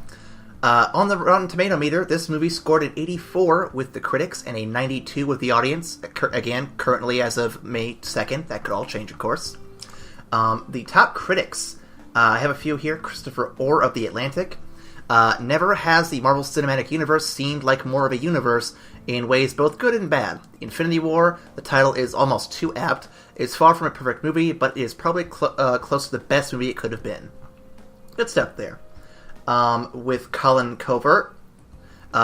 On the Rotten Tomato meter, this movie scored an 84 with the critics and a 92 with the audience. Again, currently as of May 2nd. That could all change, of course. The top critics, I have a few here. Christopher Orr of The Atlantic. Never has the Marvel Cinematic Universe seemed like more of a universe in ways both good and bad. Infinity War, the title is almost too apt. It's far from a perfect movie, but it is probably close to the best movie it could have been. Good stuff there. With Colin Covert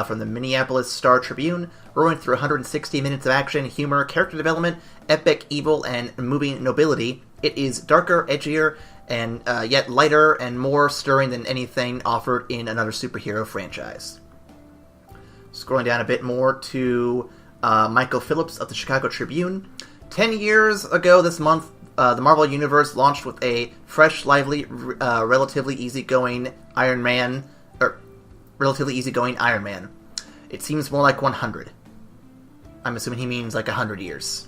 from the Minneapolis Star-Tribune, rolling through 160 minutes of action, humor, character development, epic evil, and moving nobility. It is darker, edgier, and yet lighter and more stirring than anything offered in another superhero franchise. Scrolling down a bit more to Michael Phillips of the Chicago Tribune. 10 years ago this month, the Marvel Universe launched with a fresh, lively, relatively easygoing Iron Man. It seems more like 100. I'm assuming he means like 100 years.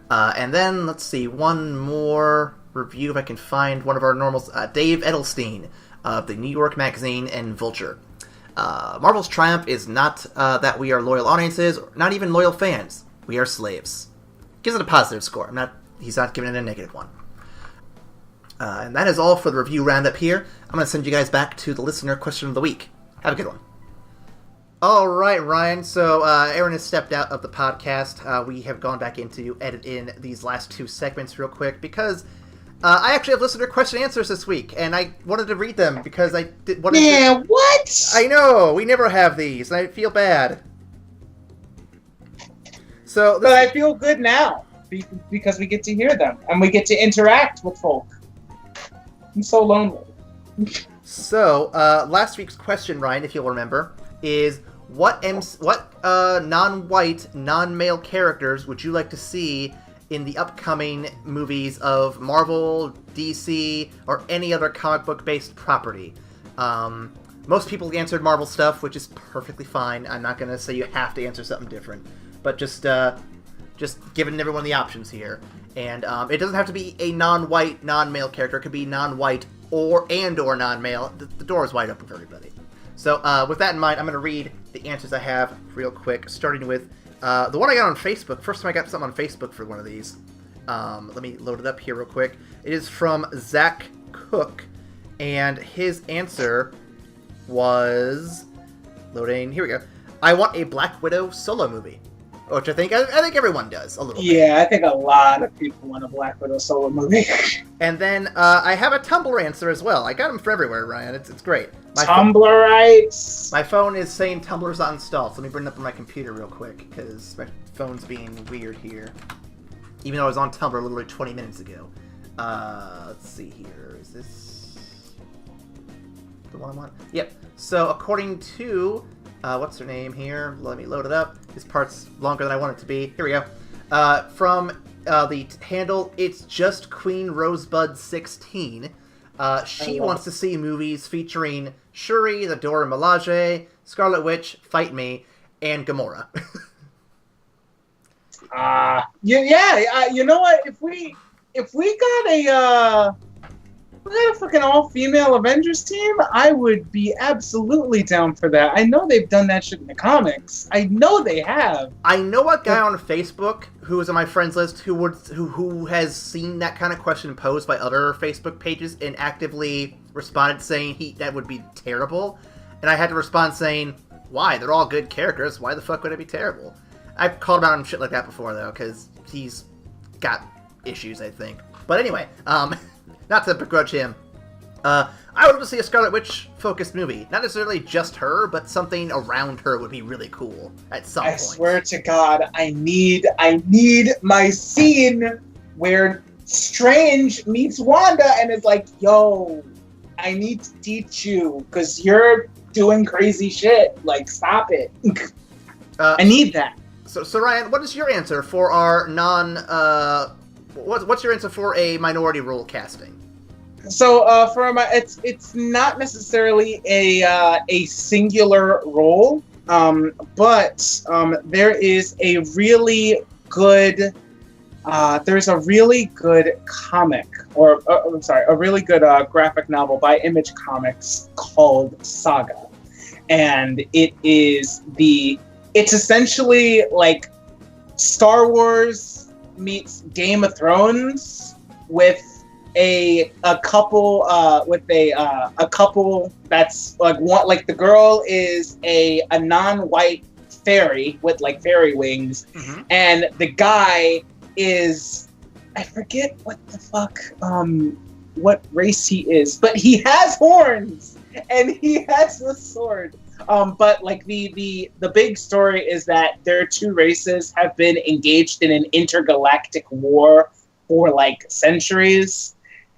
And then, let's see, one more review if I can find one of our normals. Dave Edelstein of the New York Magazine and Vulture. Marvel's triumph is not that we are loyal audiences, or not even loyal fans. We are slaves. Gives it a positive score. He's not giving it a negative one. And that is all for the review roundup here. I'm going to send you guys back to the listener question of the week. Have a good one. All right, Ryan. So Erin has stepped out of the podcast. We have gone back in to edit in these last two segments real quick because I actually have listener question and answers this week, and I wanted to read them because I wanted to... what? I know! We never have these, and I feel bad. But I feel good now because we get to hear them and we get to interact with folk. I'm so lonely. So, last week's question, Ryan, if you'll remember, is what non-white, non-male characters would you like to see in the upcoming movies of Marvel, DC, or any other comic book-based property? Most people answered Marvel stuff, which is perfectly fine. I'm not going to say you have to answer something different, but just giving everyone the options here. And it doesn't have to be a non-white, non-male character. It could be non-white or non-male. The door is wide open for everybody. So with that in mind, I'm going to read the answers I have real quick, starting with the one I got on Facebook. First time I got something on Facebook for one of these. Let me load it up here real quick. It is from Zach Cook, and his answer was... Loading. Here we go. I want a Black Widow solo movie. Which I think everyone does a little bit. Yeah, I think a lot of people want a Black Widow solo movie. And then I have a Tumblr answer as well. I got them for everywhere, Ryan. It's great. Tumblrites. My phone is saying Tumblr's not installed, so let me bring it up on my computer real quick, because my phone's being weird here. Even though I was on Tumblr literally 20 minutes ago. Let's see here. Is this... the one I want. Yep. So according to what's her name here? Let me load it up. This part's longer than I want it to be. Here we go. From the handle, it's just Queen Rosebud 16. She wants to see movies featuring Shuri, the Dora Milaje, Scarlet Witch, Fight Me, and Gamora. You know what? If we got a fucking all-female Avengers team, I would be absolutely down for that. I know they've done that shit in the comics. I know they have. I know a guy on Facebook who is on my friends list who has seen that kind of question posed by other Facebook pages and actively responded saying that would be terrible. And I had to respond saying, why? They're all good characters. Why the fuck would it be terrible? I've called him out on shit like that before, though, because he's got issues, I think. But anyway, not to begrudge him. I would love to see a Scarlet Witch-focused movie. Not necessarily just her, but something around her would be really cool at some point. I swear to God, I need my scene where Strange meets Wanda and is like, yo, I need to teach you, because you're doing crazy shit. Like, stop it. I need that. So Ryan, what is your answer for our what's your answer for a minority role casting? So it's not necessarily a singular role, but there is a really good comic, or a really good graphic novel by Image Comics called Saga, and it's essentially like Star Wars meets Game of Thrones with a couple that's like one, like the girl is a non-white fairy with like fairy wings, and the guy is, I forget what the fuck what race he is, but he has horns and he has the sword. But like the big story is that their two races have been engaged in an intergalactic war for like centuries,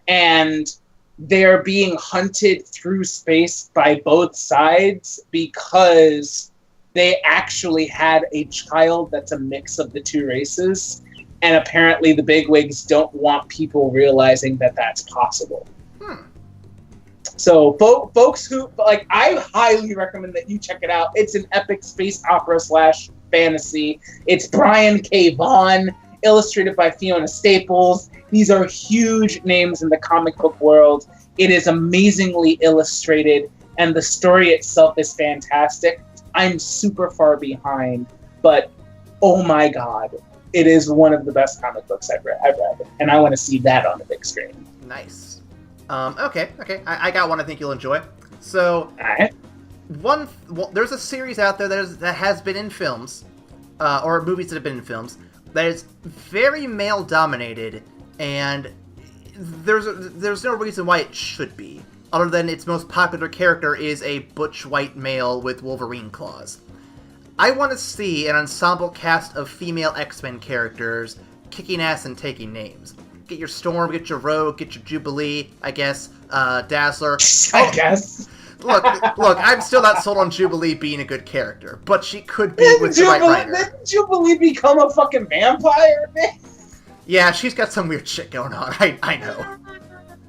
and they're being hunted through space by both sides because they actually had a child that's a mix of the two races, and apparently the bigwigs don't want people realizing that that's possible. So folks who, like, I highly recommend that you check it out. It's an epic space opera / fantasy. It's Brian K. Vaughan, illustrated by Fiona Staples. These are huge names in the comic book world. It is amazingly illustrated, and the story itself is fantastic. I'm super far behind, but oh my god, it is one of the best comic books I've read, and I want to see that on the big screen. Nice. Okay. I got one I think you'll enjoy. So, there's a series out there that has been in films, or movies that have been in films, that is very male-dominated, and there's no reason why it should be, other than its most popular character is a butch white male with Wolverine claws. I want to see an ensemble cast of female X-Men characters kicking ass and taking names. Get your Storm, get your Rogue, get your Jubilee, I guess, Dazzler. I guess. Look, I'm still not sold on Jubilee being a good character, but she could be with the right writer. Didn't Jubilee become a fucking vampire, man? Yeah, she's got some weird shit going on, I know.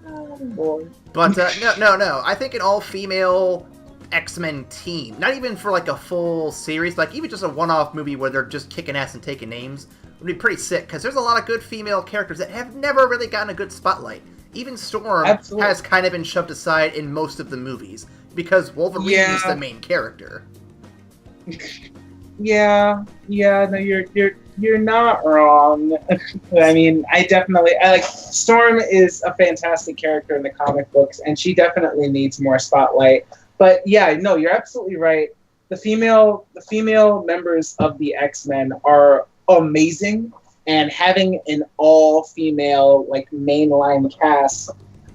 Oh, boy. But, no, I think an all-female X-Men team, not even for, like, a full series, like, even just a one-off movie where they're just kicking ass and taking names, would be pretty sick, because there's a lot of good female characters that have never really gotten a good spotlight. Even Storm has kind of been shoved aside in most of the movies, because Wolverine is the main character. No, you're not wrong. I mean, I like Storm is a fantastic character in the comic books, and she definitely needs more spotlight. But yeah, no, you're absolutely right. The female members of the X-Men are amazing, and having an all-female, like, mainline cast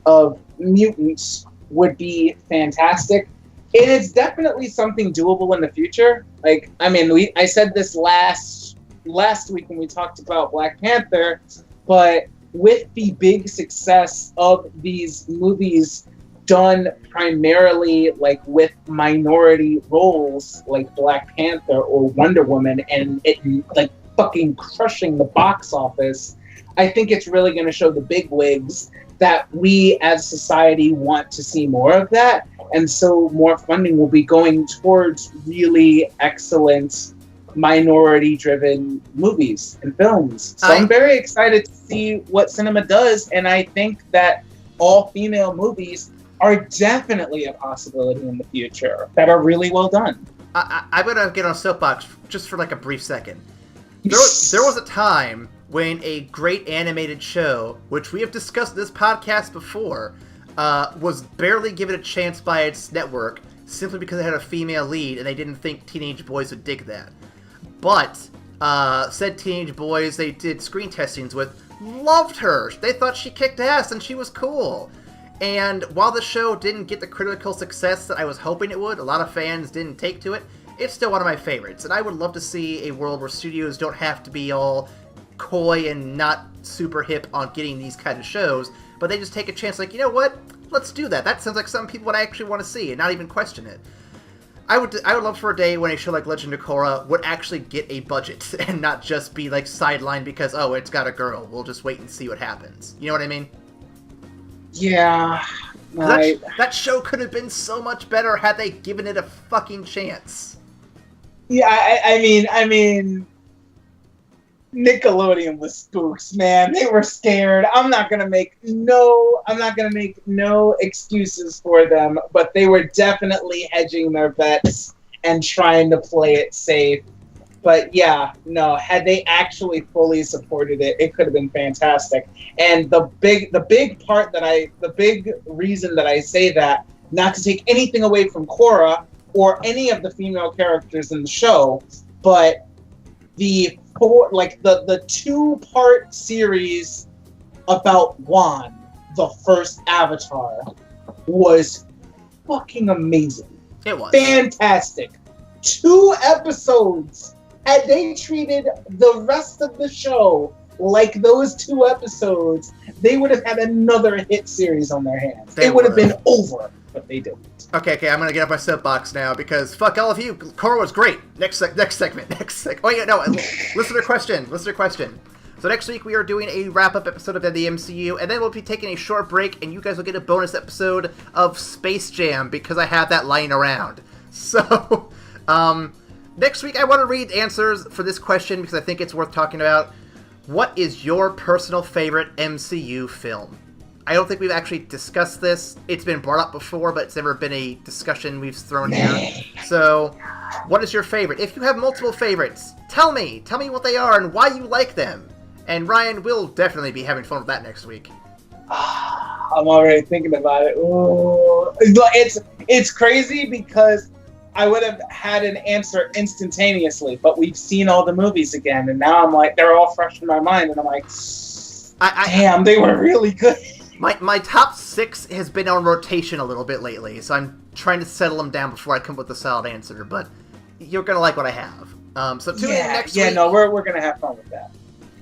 of mutants would be fantastic. It is definitely something doable in the future. Like, I mean, I said this last week when we talked about Black Panther, but with the big success of these movies done primarily like with minority roles like Black Panther or Wonder Woman, and it like fucking crushing the box office, I think it's really going to show the bigwigs that we as society want to see more of that, and so more funding will be going towards really excellent minority-driven movies and films. So I'm very excited to see what cinema does, and I think that all-female movies are definitely a possibility in the future that are really well done. I'm going to get on a soapbox just for like a brief second. There was a time when a great animated show, which we have discussed in this podcast before, was barely given a chance by its network simply because it had a female lead and they didn't think teenage boys would dig that. But said teenage boys they did screen testings with loved her. They thought she kicked ass and she was cool. And while the show didn't get the critical success that I was hoping it would, a lot of fans didn't take to it, it's still one of my favorites. And I would love to see a world where studios don't have to be all coy and not super hip on getting these kind of shows, but they just take a chance like, you know what? Let's do that. That sounds like something people would actually want to see and not even question it. I would love for a day when a show like Legend of Korra would actually get a budget and not just be like sidelined because, oh, it's got a girl. We'll just wait and see what happens. You know what I mean? Yeah. Right. That show could have been so much better had they given it a fucking chance. Yeah, I mean, Nickelodeon was spooks, man. They were scared. I'm not gonna make no excuses for them, but they were definitely hedging their bets and trying to play it safe. But yeah, no, had they actually fully supported it, it could have been fantastic. And the big reason that I say that, not to take anything away from Korra or any of the female characters in the show, but the 2-part series about Wan, the first Avatar, was fucking amazing. It was fantastic. 2 episodes. Had they treated the rest of the show like those 2 episodes, they would have had another hit series on their hands. It would have been over, but they didn't. Okay, I'm gonna get up my soapbox now because fuck all of you. Korra was great. Next segment. Oh yeah, no. Listener question. So next week we are doing a wrap-up episode of the MCU, and then we'll be taking a short break, and you guys will get a bonus episode of Space Jam because I have that lying around. So, next week I want to read answers for this question because I think it's worth talking about. What is your personal favorite MCU film? I don't think we've actually discussed this. It's been brought up before, but it's never been a discussion we've thrown here. So, what is your favorite? If you have multiple favorites, tell me what they are and why you like them. And Ryan will definitely be having fun with that next week. I'm already thinking about it. Ooh. It's crazy because I would have had an answer instantaneously, but we've seen all the movies again, and now I'm like, they're all fresh in my mind, and I'm like, damn, they were really good. My top 6 has been on rotation a little bit lately, so I'm trying to settle them down before I come up with a solid answer, but you're going to like what I have. So tune in next week. Yeah, no, we're going to have fun with that.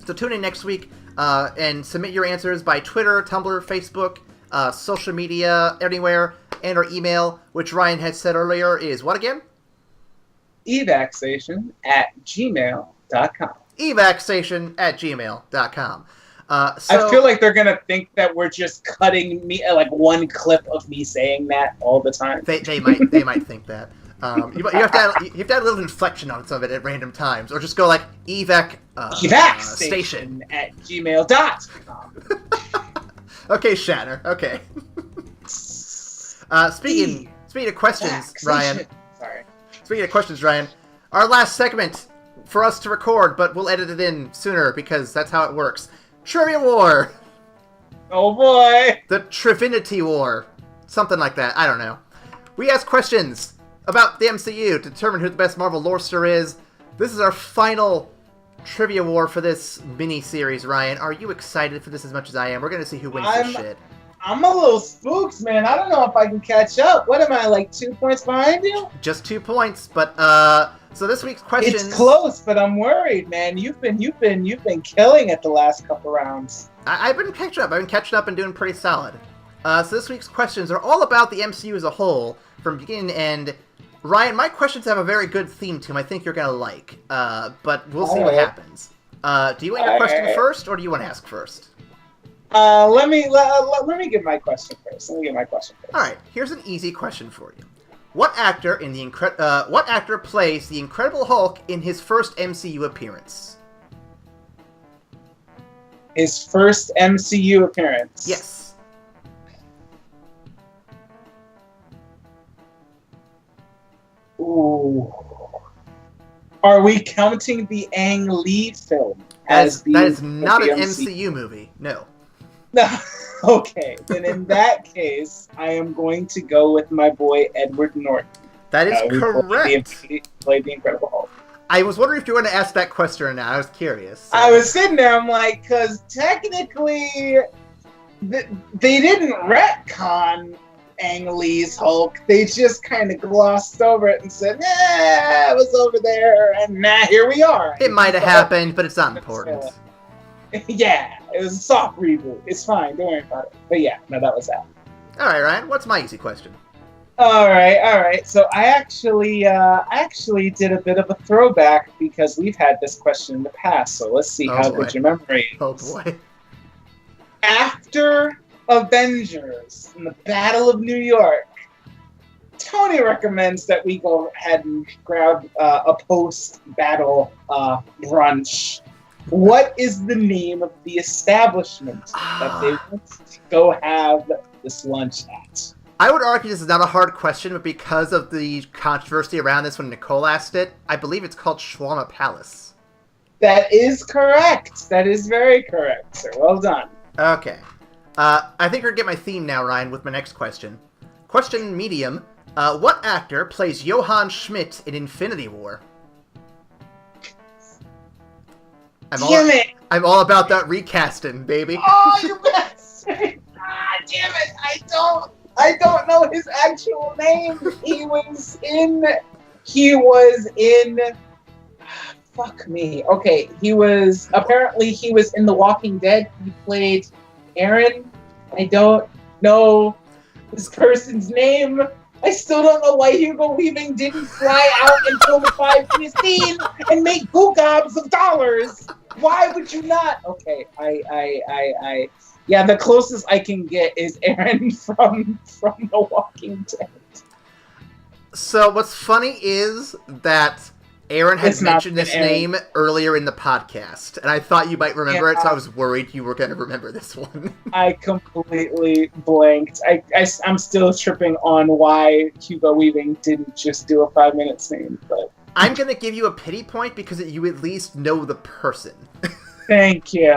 So tune in next week and submit your answers by Twitter, Tumblr, Facebook, social media, anywhere, and our email, which Ryan had said earlier is what again? evacstation@gmail.com. evacstation@gmail.com. I feel like they're gonna think that we're just cutting me like one clip of me saying that all the time. They might think that. You have to add a little inflection on some of it at random times, or just go like evacstation@gmail.com. Okay, Shatner. Okay. Speaking of questions, Ryan. Sorry. Speaking of questions, Ryan, our last segment for us to record, but we'll edit it in sooner because that's how it works. Trivia War! Oh boy! The Trivinity War. Something like that. I don't know. We ask questions about the MCU to determine who the best Marvel lorester is. This is our final Trivia War for this mini-series, Ryan. Are you excited for this as much as I am? We're going to see who wins this shit. I'm a little spooked, man. I don't know if I can catch up. What am I, like 2 points behind you? Just 2 points, but so this week's questions. It's close, but I'm worried, man. You've been killing it the last couple rounds. I've been catching up. I've been catching up and doing pretty solid. So this week's questions are all about the MCU as a whole, from beginning to end. Ryan, my questions have a very good theme to them. I think you're going to like, but we'll see what happens. Do you want your question first, or do you want to ask first? Let me get my question first. All right, here's an easy question for you. What actor plays the Incredible Hulk in his first MCU appearance? His first MCU appearance? Yes. Ooh. Are we counting the Ang Lee film that is not an MCU movie. No. No. Okay. Then in that case, I am going to go with my boy Edward Norton. That is correct. Played the Incredible Hulk. I was wondering if you were going to ask that question or not. I was curious. So. I was sitting there. I'm like, because technically, they didn't retcon Ang Lee's Hulk. They just kind of glossed over it and said, "Nah, it was over there, and here we are." It might have happened, but it's not important. Yeah, it was a soft reboot. It's fine. Don't worry about it. But yeah, no, that was that. All right, Ryan. What's my easy question? All right. So I actually did a bit of a throwback because we've had this question in the past. So let's see how good your memory is. Oh boy. After Avengers in the Battle of New York, Tony recommends that we go ahead and grab a post-battle brunch. What is the name of the establishment that they want to go have this lunch at? I would argue this is not a hard question, but because of the controversy around this when Nicole asked it, I believe it's called Shawarma Palace. That is correct. That is very correct, sir. Well done. Okay. I think we're going to get my theme now, Ryan, with my next question. Question medium. What actor plays Johann Schmidt in Infinity War? I'm all about that recasting, baby. Oh, you bastard! Ah, damn it! I don't know his actual name. He was in. Fuck me. Okay, he was in The Walking Dead. He played Erin. I don't know this person's name. I still don't know why Hugo Weaving didn't fly out and film a 5-minute scene and make gobs of dollars. Why would you not? Okay, yeah, the closest I can get is Erin from The Walking Dead. So what's funny is that Erin had mentioned this name earlier in the podcast, and I thought you might remember it, so I was worried you were going to remember this one. I completely blanked. I'm still tripping on why Hugo Weaving didn't just do a 5-minute scene, but... I'm going to give you a pity point because you at least know the person. Thank you.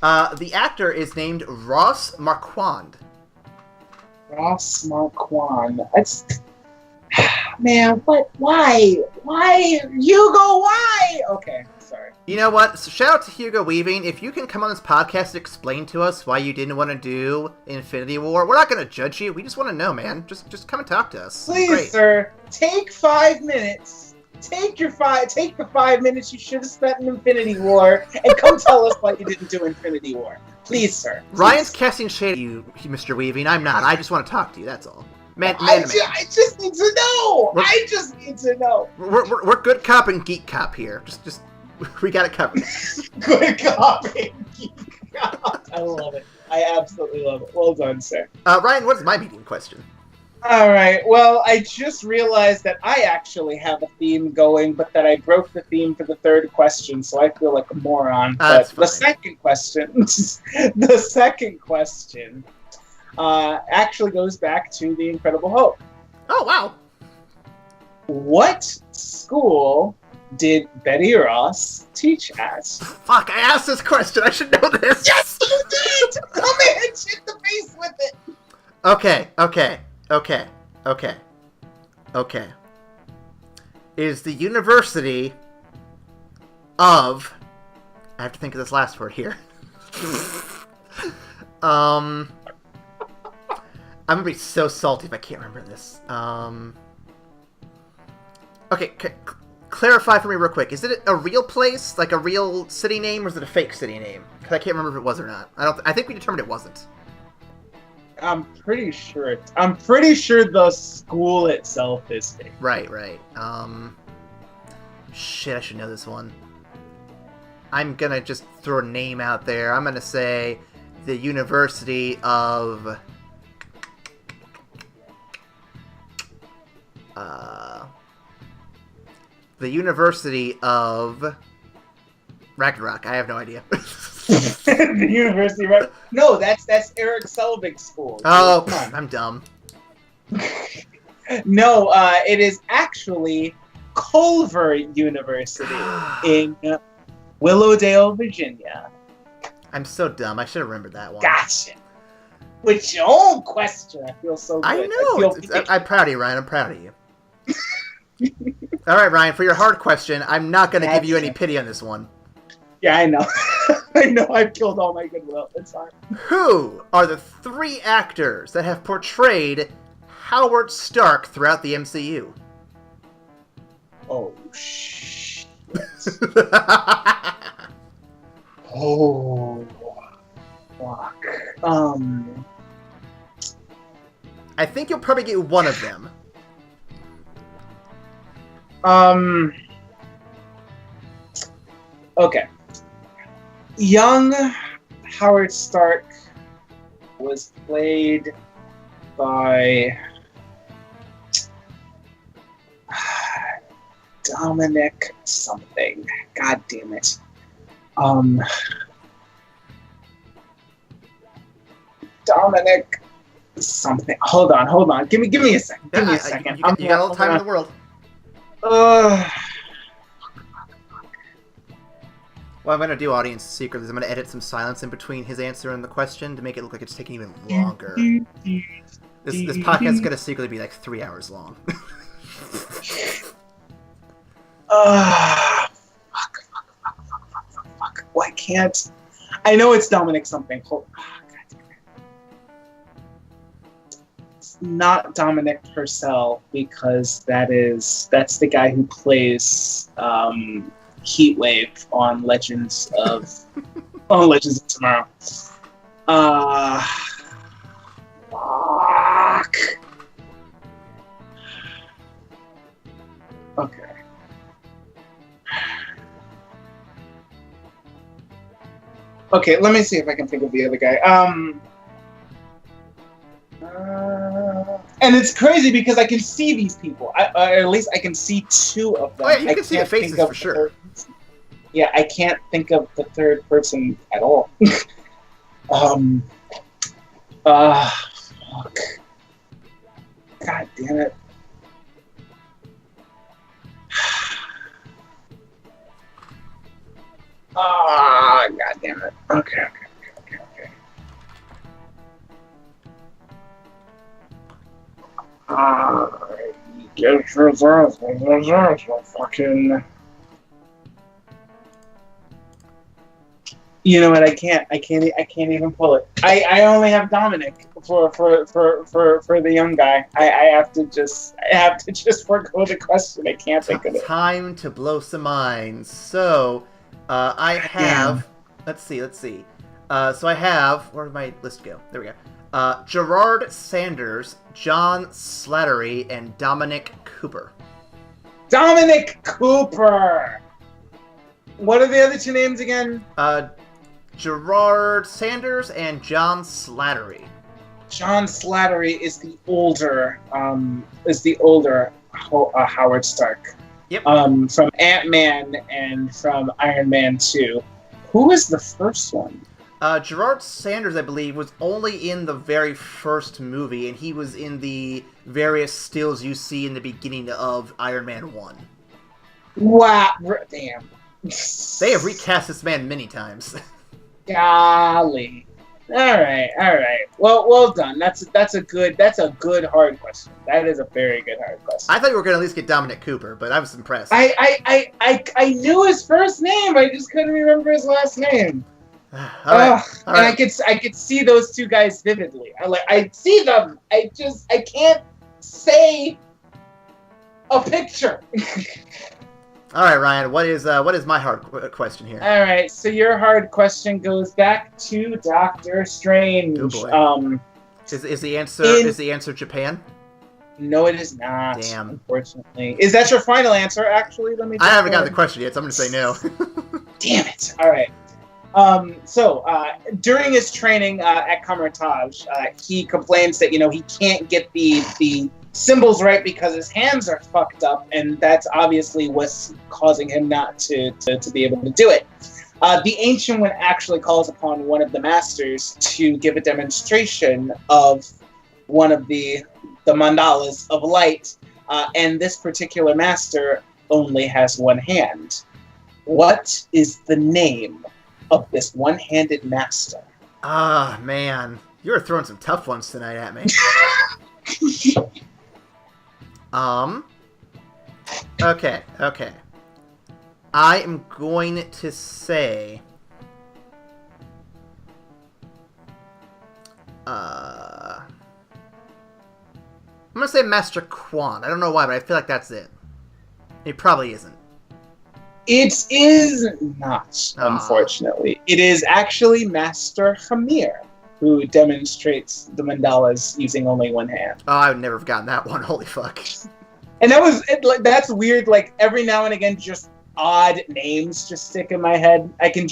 The actor is named Ross Marquand. Ross Marquand. Man, what? Why? Hugo, why? Okay, sorry. You know what? So shout out to Hugo Weaving. If you can come on this podcast and explain to us why you didn't want to do Infinity War, we're not going to judge you. We just want to know, man. Just come and talk to us. Please, sir, take 5 minutes. Take the 5 minutes you should have spent in Infinity War and come tell us why you didn't do Infinity War. Please, sir. Please. Ryan's casting shade at you, Mr. Weaving. I'm not. I just want to talk to you. That's all. I just need to know. We're good cop and geek cop here. Just we got it covered. Good cop and geek cop. I love it. I absolutely love it. Well done, sir. Ryan, what is my medium question? All right. Well, I just realized that I actually have a theme going, but that I broke the theme for the third question, so I feel like a moron. But the second question, actually goes back to the Incredible Hulk. Oh, wow. What school did Betty Ross teach at? Fuck, I asked this question. I should know this. Yes, you did! Come in and hit the face with it. Okay. Is the University of... I have to think of this last word here. I'm gonna be so salty if I can't remember this. Okay, clarify for me real quick. Is it a real place, like a real city name, or is it a fake city name? Because I can't remember if it was or not. I think we determined it wasn't. I'm pretty sure. I'm pretty sure the school itself is fake. Right. Shit, I should know this one. I'm gonna just throw a name out there. I'm gonna say the University of... the University of Ragnarok. I have no idea. The University, right? No, that's Eric Selvig's school. Oh, I'm dumb. No, it is actually Culver University in Willowdale, Virginia. I'm so dumb. I should have remembered that one. Gotcha. With your own question, I feel so good. I know. I'm proud of you, Ryan. I'm proud of you. All right, Ryan. For your hard question, I'm not going to give you any pity on this one. Yeah, I know. I know. I've killed all my goodwill. It's fine. Who are the 3 actors that have portrayed Howard Stark throughout the MCU? Oh shit. Oh fuck. I think you'll probably get one of them. Okay. Young Howard Stark was played by Dominic something. God damn it. Dominic something. Hold on. Give me a second. Give me a second. You got all the time in the world. What I'm going to do, audience secret, is I'm going to edit some silence in between his answer and the question to make it look like it's taking even longer. This podcast is going to secretly be like 3 hours long. Fuck. Why can't... I know it's Dominic something. God damn it. It's not Dominic Purcell, because that's the guy who plays Heatwave on Legends of Tomorrow. Fuck. Okay. Okay, let me see if I can think of the other guy. And it's crazy because I can see these people. Or at least I can see 2 of them. Oh, yeah, you can see the faces for sure. Yeah, I can't think of the third person at all. Fuck. God damn it. God damn it. Okay. Get your fucking... You know what? I can't even pull it. I only have Dominic for the young guy. I have to just forego the question. I can't think of it. Time to blow some minds. So, I have. Let's see. So I have. Where did my list go? There we go. Gerard Sanders, John Slattery, and Dominic Cooper. Dominic Cooper. What are the other 2 names again? Gerard Sanders and John Slattery. John Slattery is the older Howard Stark. Yep. From Ant-Man and from Iron Man 2. Who was the first one? Gerard Sanders, I believe, was only in the very first movie, and he was in the various stills you see in the beginning of Iron Man 1. Wow. Damn. They have recast this man many times. Golly. All right. Well done. That's a good hard question. That is a very good hard question. I thought you were going to at least get Dominic Cooper, but I was impressed. I knew his first name. I just couldn't remember his last name. All right. And I could see those 2 guys vividly. I see them. I can't say a picture. All right, Ryan. What is my hard question here? All right. So your hard question goes back to Doctor Strange. Oh boy. Is the answer Japan? No, it is not. Damn. Unfortunately. Is that your final answer, actually? Let me I haven't got the question yet, so I'm going to say no. Damn it. All right. During his training at Kamertage, he complains that, he can't get the symbols right because his hands are fucked up, and that's obviously what's causing him not to be able to do it. The Ancient One actually calls upon one of the masters to give a demonstration of one of the mandalas of light, and this particular master only has one hand. What is the name of this one-handed master? Ah, man. You're throwing some tough ones tonight at me. Okay. I am going to say... I'm going to say Master Quan. I don't know why, but I feel like that's it. It probably isn't. It is not, unfortunately. It is actually Master Hamir, who demonstrates the mandalas using only one hand. Oh, I would never have gotten that one. Holy fuck. And that's weird. Like, every now and again, just odd names just stick in my head. I can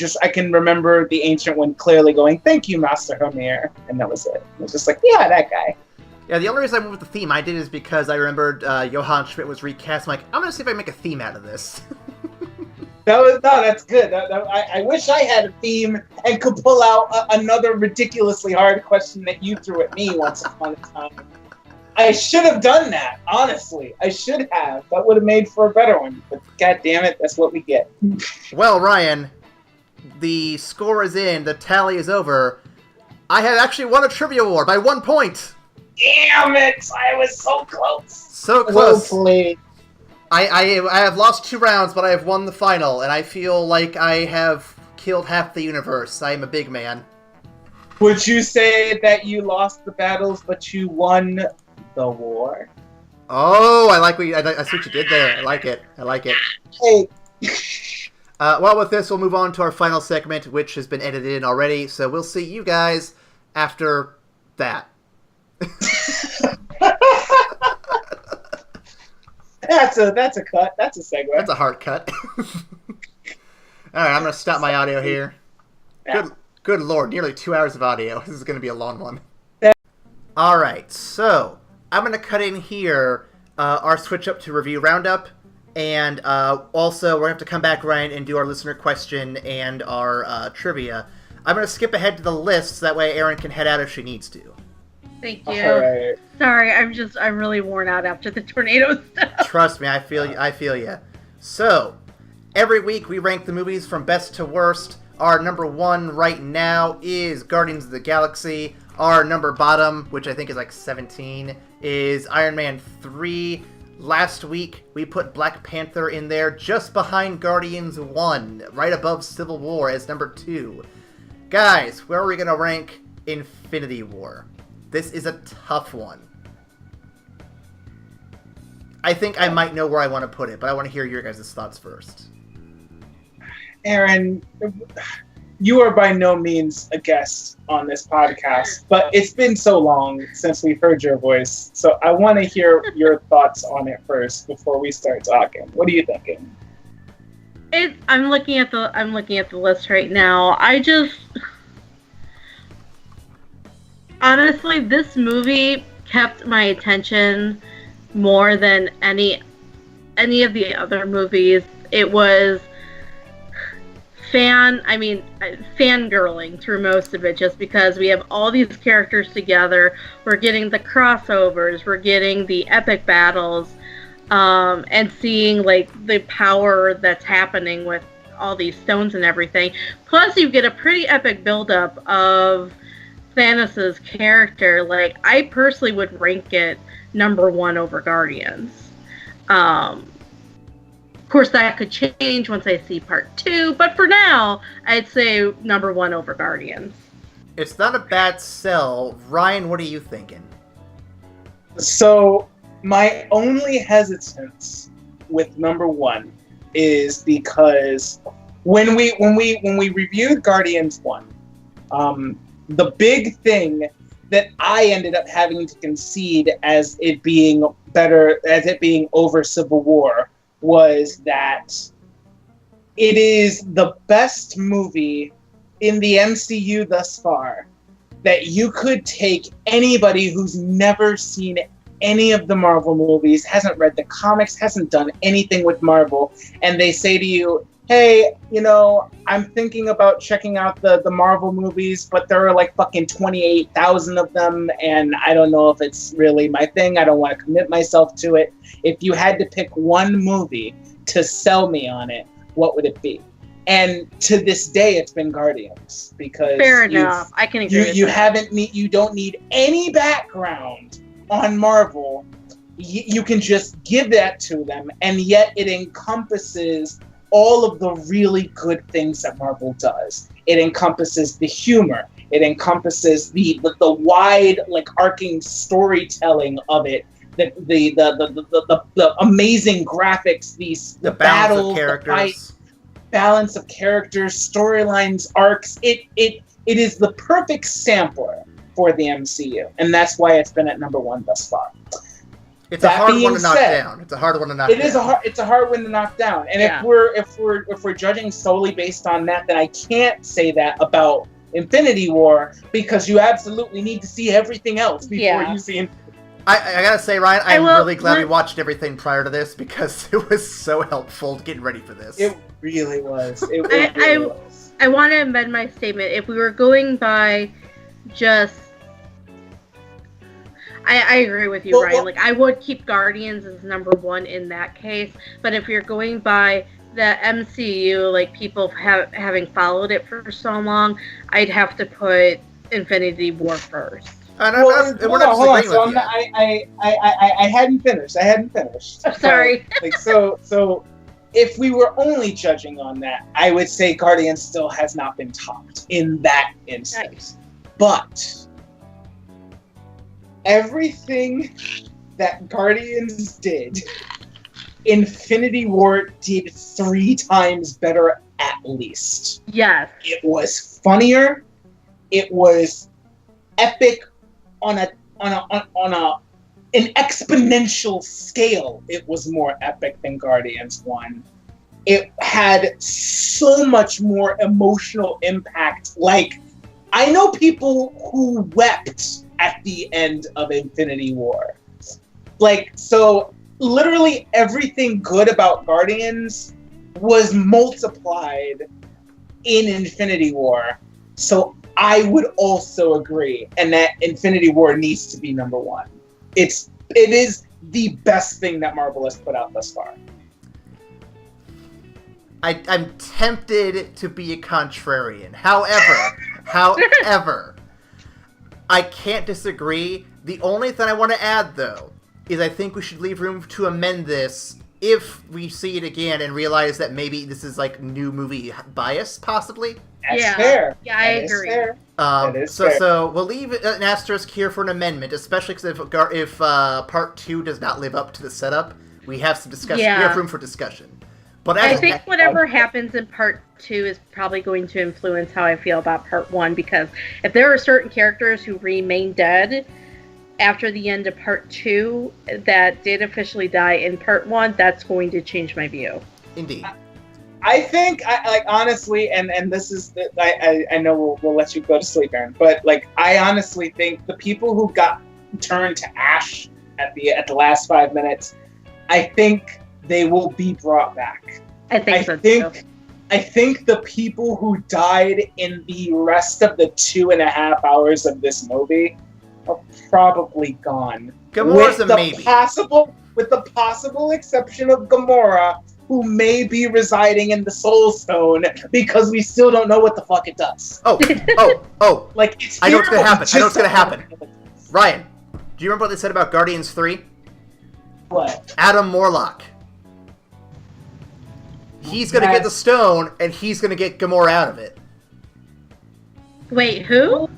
remember the Ancient One clearly going, "Thank you, Master Hamir," and that was it. It was just like, yeah, that guy. Yeah, the only reason I went with the theme I did is because I remembered Johann Schmidt was recast. I'm like, I'm going to see if I can make a theme out of this. That's good. I wish I had a theme and could pull out another ridiculously hard question that you threw at me once upon a time. I should have done that, honestly. I should have. That would have made for a better one. But god damn it, that's what we get. Well, Ryan, the score is in. The tally is over. I have actually won a trivia award by 1 point. Damn it! I was so close. So close. Well played. I have lost 2 rounds, but I have won the final, and I feel like I have killed half the universe. I am a big man. Would you say that you lost the battles, but you won the war? Oh, I see what you did there. I like it. Hey. Well, with this, we'll move on to our final segment, which has been edited in already. So we'll see you guys after that. That's a cut. That's a segue. That's a hard cut. All right, I'm going to stop my audio here. Yeah. Good lord, nearly 2 hours of audio. This is going to be a long one. All right, so I'm going to cut in here our switch up to review roundup, and also we're going to have to come back, Ryan, and do our listener question and our trivia. I'm going to skip ahead to the list, so that way Erin can head out if she needs to. Thank you. Right. Sorry, I'm really worn out after the tornado stuff. Trust me, I feel you. So, every week we rank the movies from best to worst. Our number 1 right now is Guardians of the Galaxy. Our number bottom, which I think is like 17, is Iron Man 3. Last week, we put Black Panther in there just behind Guardians 1, right above Civil War as number 2. Guys, where are we going to rank Infinity War? This is a tough one. I think I might know where I want to put it, but I want to hear your guys' thoughts first. Erin, you are by no means a guest on this podcast, but it's been so long since we've heard your voice, so I want to hear your thoughts on it first before we start talking. What are you thinking? I'm looking at the list right now. Honestly, this movie kept my attention more than any of the other movies. It was fangirling through most of it, just because we have all these characters together. We're getting the crossovers, we're getting the epic battles, and seeing like the power that's happening with all these stones and everything. Plus, you get a pretty epic buildup of Thanos' character. Like, I personally would rank it number 1 over Guardians. Of course, that could change once I see part 2, but for now, I'd say number 1 over Guardians. It's not a bad sell. Ryan, what are you thinking? So, my only hesitance with number 1 is because when we reviewed Guardians 1, the big thing that I ended up having to concede as it being better, as it being over Civil War, was that it is the best movie in the MCU thus far that you could take anybody who's never seen any of the Marvel movies, hasn't read the comics, hasn't done anything with Marvel, and they say to you, hey, you know, I'm thinking about checking out the Marvel movies, but there are like fucking 28,000 of them, and I don't know if it's really my thing. I don't want to commit myself to it. If you had to pick one movie to sell me on it, what would it be? And to this day, it's been Guardians, because fair enough. I can agree with that. You don't need any background on Marvel. You can just give that to them, and yet it encompasses all of the really good things that Marvel does. It encompasses the humor. It encompasses the wide, like, arcing storytelling of it. The amazing graphics, the battles, of characters. The fights, balance of characters, storylines, arcs. It is the perfect sampler for the MCU, and that's why it's been at number 1 thus far. It's a hard one to knock down. It's a hard one to knock down. It's a hard one to knock down. And Yeah. if we're judging solely based on that, then I can't say that about Infinity War, because you absolutely need to see everything else before you see. I gotta say, Ryan, I'm really glad we watched everything prior to this, because it was so helpful getting ready for this. It really was. It really was. I want to amend my statement. If we were going by just... I agree with you, Ryan. Like, I would keep Guardians as number 1 in that case. But if you're going by the MCU, like, people having followed it for so long, I'd have to put Infinity War first. And hold on. So I hadn't finished. I'm sorry. So if we were only judging on that, I would say Guardians still has not been topped in that instance. Nice. But everything that Guardians did, Infinity War did 3 times better at least. Yes. It was funnier. It was epic on an exponential scale. It was more epic than Guardians 1. It had so much more emotional impact. Like, I know people who wept at the end of Infinity War. Like, so literally everything good about Guardians was multiplied in Infinity War. So I would also agree, and that Infinity War needs to be number 1. It is the best thing that Marvel has put out thus far. I'm tempted to be a contrarian. However, I can't disagree. The only thing I want to add, though, is I think we should leave room to amend this if we see it again and realize that maybe this is, like, new movie bias, possibly. That's fair. Yeah, I agree. Fair. Fair. So we'll leave an asterisk here for an amendment, especially because if Part 2 does not live up to the setup, we have some discussion. Yeah. We have room for discussion. But I think whatever happens in Part 2 is probably going to influence how I feel about Part 1, because if there are certain characters who remain dead after the end of Part 2 that did officially die in Part 1, that's going to change my view. Indeed. I think, honestly, and this is, I know we'll let you go to sleep, Erin, but, like, I honestly think the people who got turned to ash at the last 5 minutes, I think they will be brought back. I think the people who died in the rest of the 2.5 hours of this movie are probably gone. Gamora's a maybe. With the possible exception of Gamora, who may be residing in the Soul Stone, because we still don't know what the fuck it does. Oh. Like, it's I know what's gonna happen. happen. Ryan, do you remember what they said about Guardians 3? What? Adam Morlock. He's gonna get the stone, and he's gonna get Gamora out of it. Wait, who?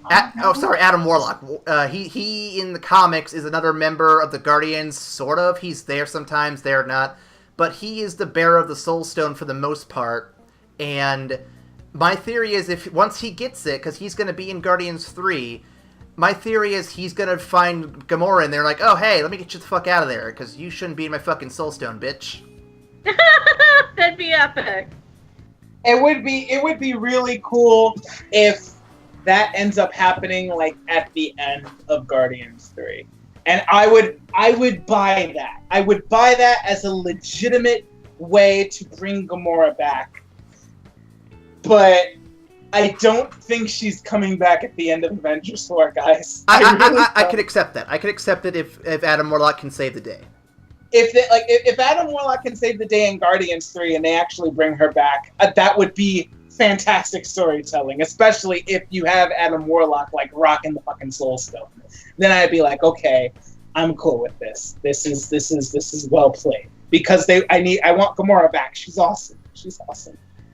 Adam Warlock. He in the comics is another member of the Guardians, sort of. He's there sometimes, there not. But he is the bearer of the Soul Stone for the most part. And my theory is once he gets it, because he's going to be in Guardians 3, My theory is he's gonna find Gamora and they're like, oh, hey, let me get you the fuck out of there, because you shouldn't be in my fucking Soul Stone, bitch. That'd be epic. It would be really cool if that ends up happening like at the end of Guardians 3. And I would buy that. I would buy that as a legitimate way to bring Gamora back. But I don't think she's coming back at the end of Avengers 4, guys. I could accept that. I could accept it if Adam Warlock can save the day. If Adam Warlock can save the day in Guardians 3 and they actually bring her back, that would be fantastic storytelling, especially if you have Adam Warlock like rocking the fucking Soul Stone. Then I'd be like, okay, I'm cool with this. This is well played because I want Gamora back. She's awesome.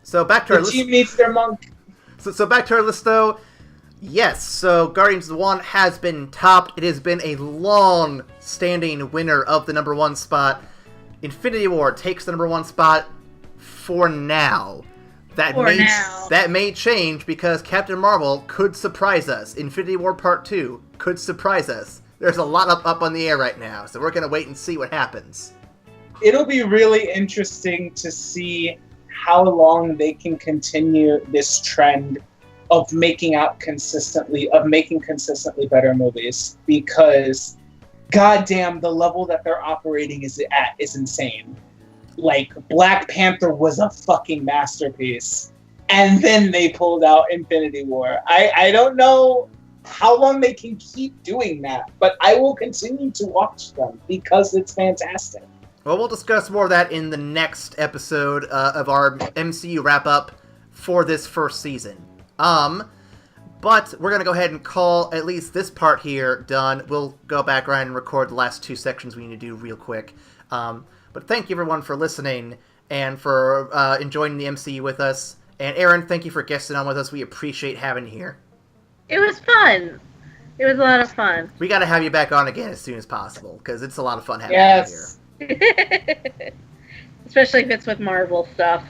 So back to our list. The team needs their monk. So back to our list though. Yes, so Guardians of the 1 has been topped. It has been a long-standing winner of the number 1 spot. Infinity War takes the number 1 spot for now. That may change because Captain Marvel could surprise us. Infinity War Part 2 could surprise us. There's a lot up on the air right now, so we're going to wait and see what happens. It'll be really interesting to see how long they can continue this trend of making consistently better movies, because goddamn, the level that they're operating is insane. Like, Black Panther was a fucking masterpiece, and then they pulled out Infinity War. I don't know how long they can keep doing that, but I will continue to watch them because it's fantastic. Well, we'll discuss more of that in the next episode of our MCU wrap-up for this first season. But we're going to go ahead and call at least this part here done. We'll go back, Ryan, and record the last 2 sections we need to do real quick. But thank you, everyone, for listening and for enjoying the MCU with us. And Erin, thank you for guesting on with us. We appreciate having you here. It was fun. It was a lot of fun. We got to have you back on again as soon as possible, because it's a lot of fun having you here. Especially if it's with Marvel stuff.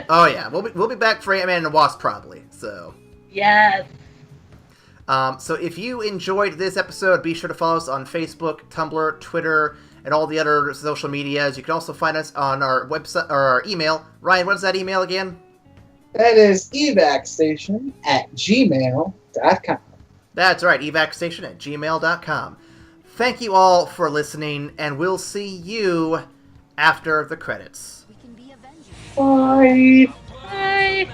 Oh, yeah. We'll be back for Ant-Man and the Wasp, probably. So. Yes. So if you enjoyed this episode, be sure to follow us on Facebook, Tumblr, Twitter, and all the other social medias. You can also find us on our website or our email. Ryan, what is that email again? That is evacstation@gmail.com. That's right, evacstation@gmail.com. Thank you all for listening, and we'll see you after the credits. Bye. Bye.